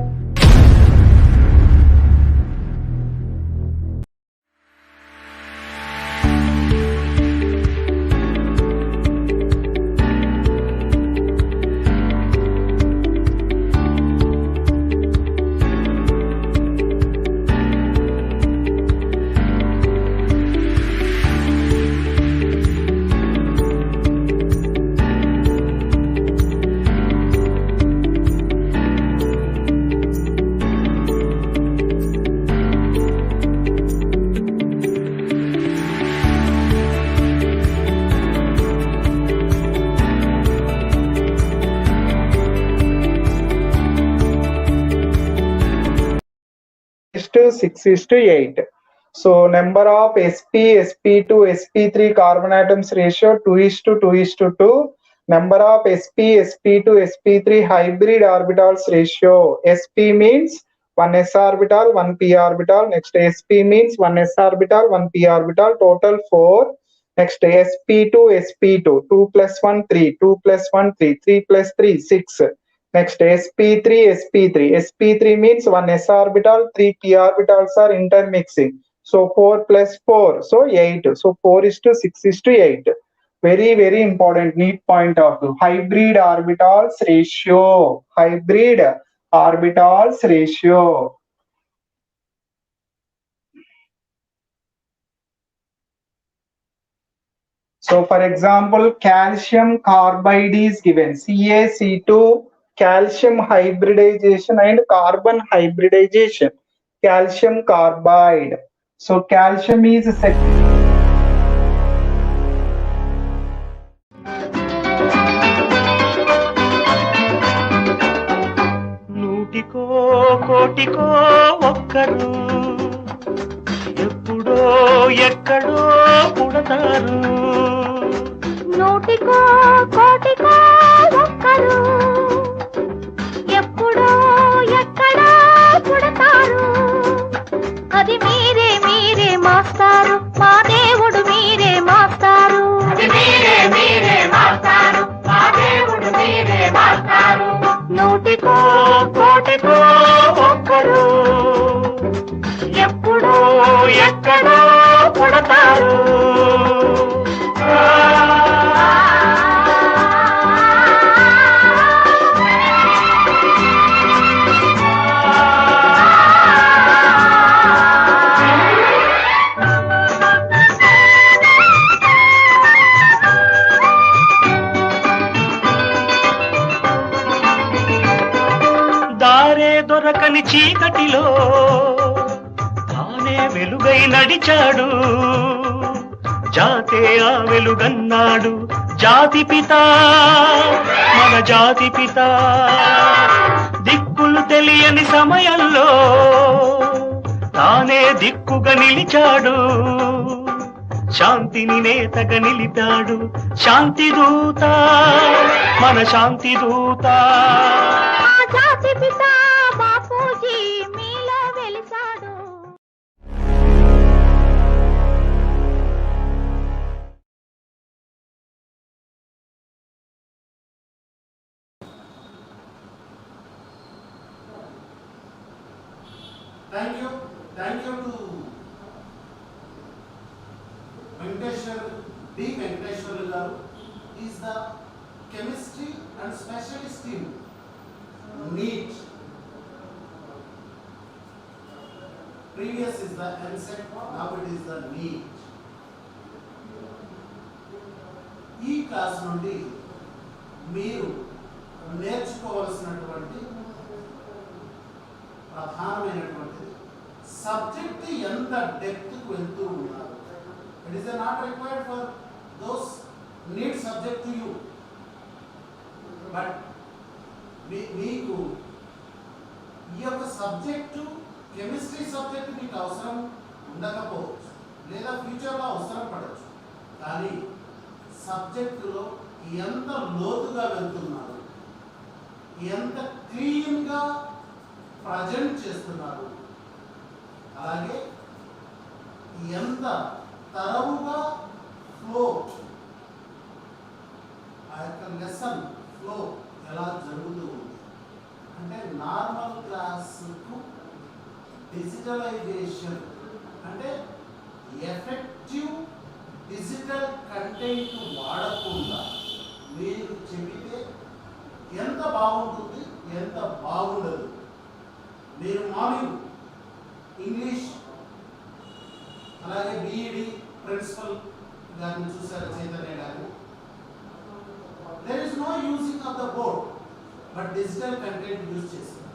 6:8. So number of sp, sp2, sp3 carbon atoms ratio 2:2:2. Number of sp, sp2, sp3 hybrid orbitals ratio. Sp means one s orbital, one p orbital. Next sp means one s orbital, one p orbital. Total 4. Next sp2, sp2. 2 plus 1, 3. 2 plus 1, 3. 3 plus 3, 6. Next sp3, sp3. sp3 means one s orbital, 3 p orbitals are intermixing. So 4 plus 4, so 8. So 4:6:8. Very, very important NEET point of view. Hybrid orbitals ratio. Hybrid orbitals ratio. So for example, calcium carbide is given. CaC2, calcium hybridization and carbon hybridization. Calcium carbide. So calcium is నూటికో కోటికో ఒక్కరు ఎప్పుడో ఎక్కడో పుడతారు. నూటికో కోటికో ఒక్కరు ఎప్పుడో ఎక్కడో పుడతారు. అది మీరే మీరే మాస్టారు, మా దేవుడు మీరే మాస్టారు. అది మీరే మీరే మాస్టారు, మా దేవుడు మీరే మాస్టారు. నూటికో కోటికో ఒక్కరు ఎప్పుడో ఎక్కడో పుడతారు. దారే దొరకని చీకటిలో తానే వెలుగై నడిచాడు. జాతే ఆ వెలుగన్నాడు, జాతి పిత మన జాతి పిత. దిక్కులు తెలియని సమయంలో తానే దిక్కుగా నిలిచాడు. శాంతిని నేతగా నిలిపాడు. శాంతి దూత మన శాంతి దూత. జాతి పిత బాపూజీ మీలో వెలిసాడు. Venkateshwar garu is the chemistry and specialist in NEET. Previous is the MSET, now it is the NEET. ఈ క్లాస్ నుండి మీరు నేర్చుకోవాల్సినటువంటి ప్రధానమైనటువంటిది సబ్జెక్ట్ ఎంత డెప్త్కు వెళ్తూ ఉన్నారు. It is not required for those need subject to you, but మీకు ఈ యొక్క సబ్జెక్టు కెమిస్ట్రీ సబ్జెక్ట్ మీకు అవసరం ఉండకపోవచ్చు, లేదా ఫ్యూచర్లో అవసరం పడవచ్చు. కానీ సబ్జెక్టులో ఎంత లోతుగా వెళ్తున్నారు, ఎంత క్లీన్గా ప్రజెంట్ చేస్తున్నారు, అలాగే ఎంత తరవుగా ఫ్లో, ఆ యొక్క లెసన్ ఫ్లో ఎలా జరుగుతూ ఉంది అంటే నార్మల్ క్లాసుకు డిజిటలైజేషన్ అంటే ఎఫెక్టివ్ డిజిటల్ కంటెంట్ వాడకుండా మీరు చెబితే ఎంత బాగుంటుంది, ఎంత బాగుండదు. మీరు మార్నింగ్ ఇంగ్లీష్ అలాగే బీఈడి ప్రిన్సిపల్ గారిని చూసారు, చైతన్య గారు. There is no using of the board, but digital content use చేస్తారు.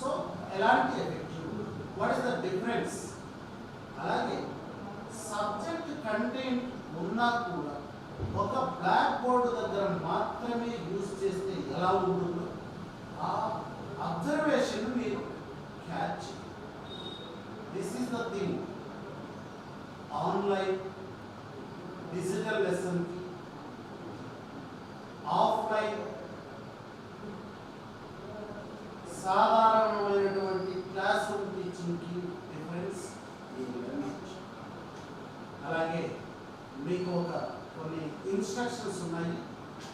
సో ఎలాంటి effective, what is the difference? అలాగే సబ్జెక్ట్ కంటెంట్ ఉన్నా కూడా ఒక బ్లాక్ బోర్డు దగ్గర మాత్రమే యూజ్ చేస్తే ఎలా ఉంటుందో ఆ అబ్జర్వేషన్ మీరు catch. This is the thing. Online digital లెసన్కి ఆఫ్లైన్ సాధారణమైనటువంటి క్లాస్ రూమ్ టీచింగ్కి డిఫరెన్స్. అలాగే మీకు కొన్ని ఇన్స్ట్రక్షన్స్ ఉన్నాయి.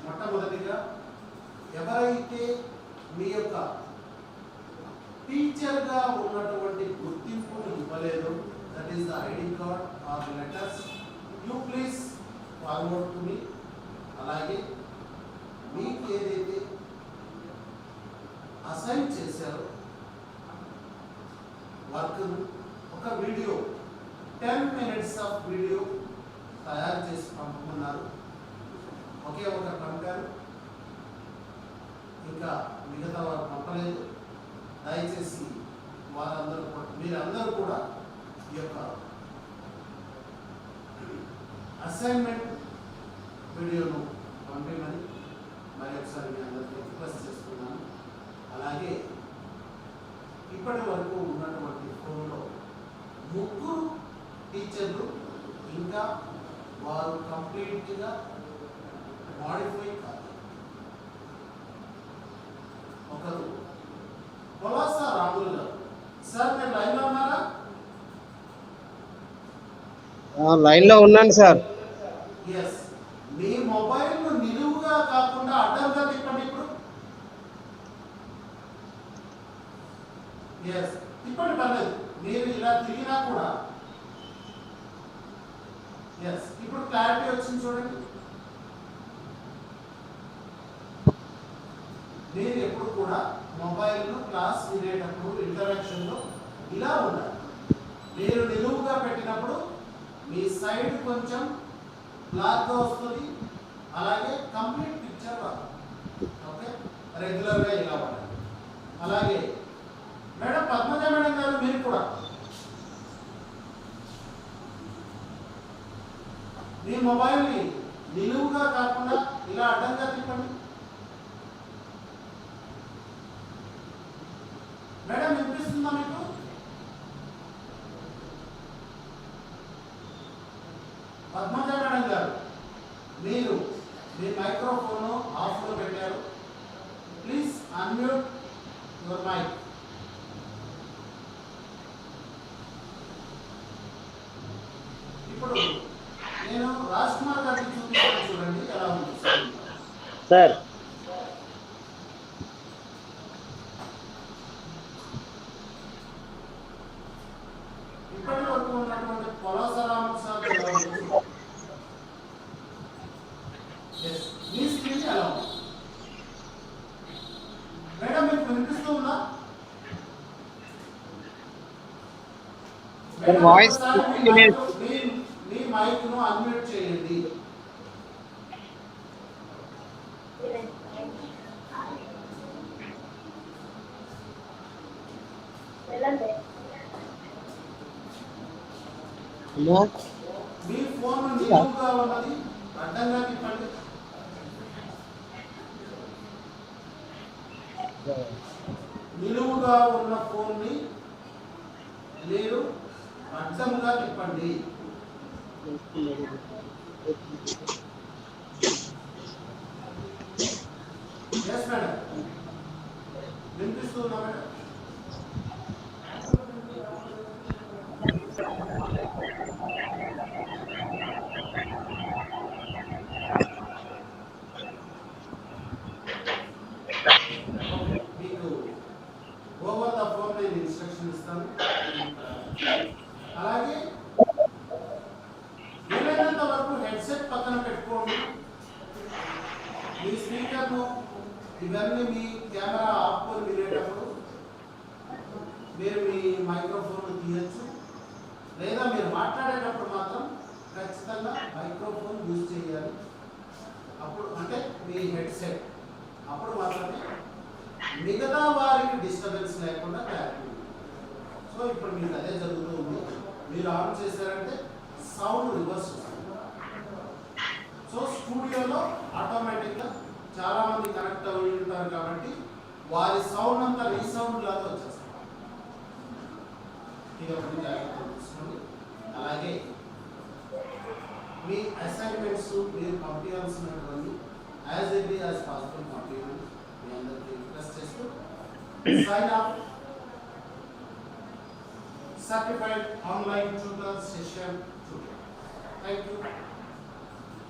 మొట్టమొదటిగా ఎవరైతే మీ యొక్క టీచర్గా ఉన్నటువంటి గుర్తింపును ఇవ్వలేదు, that is the ID card or letters, you please forward to me. అలాగే మీకు ఏదైతే అసైన్ చేశారో వర్క్, ఒక వీడియో 10 minutes ఆఫ్ వీడియో తయారు చేసి పంపుకున్నారు. ఒకే ఒకరు పంపారు, ఇంకా మిగతా వారు పంపలేదు. దయచేసి వారందరూ కూడా, మీరందరూ కూడా ఈ యొక్క అసైన్మెంట్ వీడియోను పంపమని మరి ఒకసారి మీ అందరికీ రిక్వెస్ట్ చేస్తున్నాను. అలాగే ఇప్పటి వరకు ఉన్నటువంటి ఫోన్లో 3 టీచర్లు ఇంకా వారు కంప్లీట్గా మాడిఫై కాదు. ఒకరు పొలాస రాములు గారు. సార్ మీరు లైన్లో ఉన్నారా? లైన్లో ఉన్నాను సార్. ఎస్. మీ మొబైల్ను నిలువుగా కాకుండా అడ్డంగా తిప్పండి. ఇప్పుడు ఎస్, తిప్పండి, పర్లేదు. మీరు ఇలా తిరిగినా కూడా ఎస్. ఇప్పుడు క్లారిటీ వచ్చింది చూడండి. మీరు ఎప్పుడు కూడా మొబైల్ను క్లాస్ వినేటప్పుడు ఇంటరాక్షన్లో ఇలా ఉండాలి. మీరు నిలువుగా పెట్టినప్పుడు మీ సైడ్ కొంచెం బ్లాక్గా వస్తుంది, అలాగే కంప్లీట్ పిక్చర్ రాదు. ఓకే, రెగ్యులర్గా ఇలా ఉండాలి. అలాగే మేడం పద్మజ మేడం గారు, మీరు కూడా మీ మొబైల్ని నిలువుగా కాకుండా ఇలా అడ్డంగా తిప్పండి. మేడం వినిపిస్తుందా మీకు? పద్మజ మేడం గారు, మీరు మీ మైక్రోఫోన్ ఆఫ్లో పెట్టారు. Please unmute your mic. ఇప్పుడు నేను రాజ్ కుమార్ గారికి చూపిస్తాను, చూడండి ఎలా ఉంది సార్. ఇప్పటి వరకు ఉన్నటువంటి పొలాస రాము సార్ ఎలా ఉంది? సార్ మేడం వాయిస్ ఒక్కసారి మీ మైక్ను అన్మ్యూట్ చేయండి. మీ ఫోన్ నిలువుగా ఉన్నది అడ్డంగా తిప్పండి. నిలువుగా ఉన్న ఫోన్ని మీరు అడ్డంగా తిప్పండి. ఎస్ మేడం, వినిపిస్తుందా మేడం? ఓకే, మీకు ఓవర్ ద ఫోన్ నేను ఇన్స్ట్రక్షన్ ఇస్తాను. అలాగే వీలైనంత వరకు హెడ్సెట్ పక్కన పెట్టుకోండి. మీ స్పీకర్ను ఇవన్నీ మీ కెమెరా ఆపుకొని వినేటప్పుడు మీరు మీ మైక్రోఫోన్ తీయచ్చు, లేదా మీరు మాట్లాడేటప్పుడు మాత్రం ఖచ్చితంగా మైక్రోఫోన్ యూజ్ చేయాలి. అప్పుడు అంటే మీ హెడ్సెట్ అప్పుడు మాత్రమే మిగతా వారికి డిస్టర్బెన్స్ లేకుండా క్లారిటీ. సో ఇప్పుడు మీకు అదే జరుగుతూ ఉంది. మీరు ఆన్ చేశారంటే సౌండ్ రివర్స్ వస్తుంది. సో స్టూడియోలో ఆటోమేటిక్గా చాలా మంది కనెక్ట్ అయి ఉంటారు కాబట్టి వారి సౌండ్ అంతా రీసౌండ్ లాగా వచ్చేస్తుంది. ఇక జాగ్రత్తలు తీసుకోండి. అలాగే మీ అసైన్మెంట్స్ మీరు పంపించాల్సినటువంటి యాజ్ ఎర్లీ యాజ్ పాసిబుల్ పంపించండి. మీ అందరికీ రిక్వెస్ట్ చేస్తూ sign up certified online tutor session today. Thank you.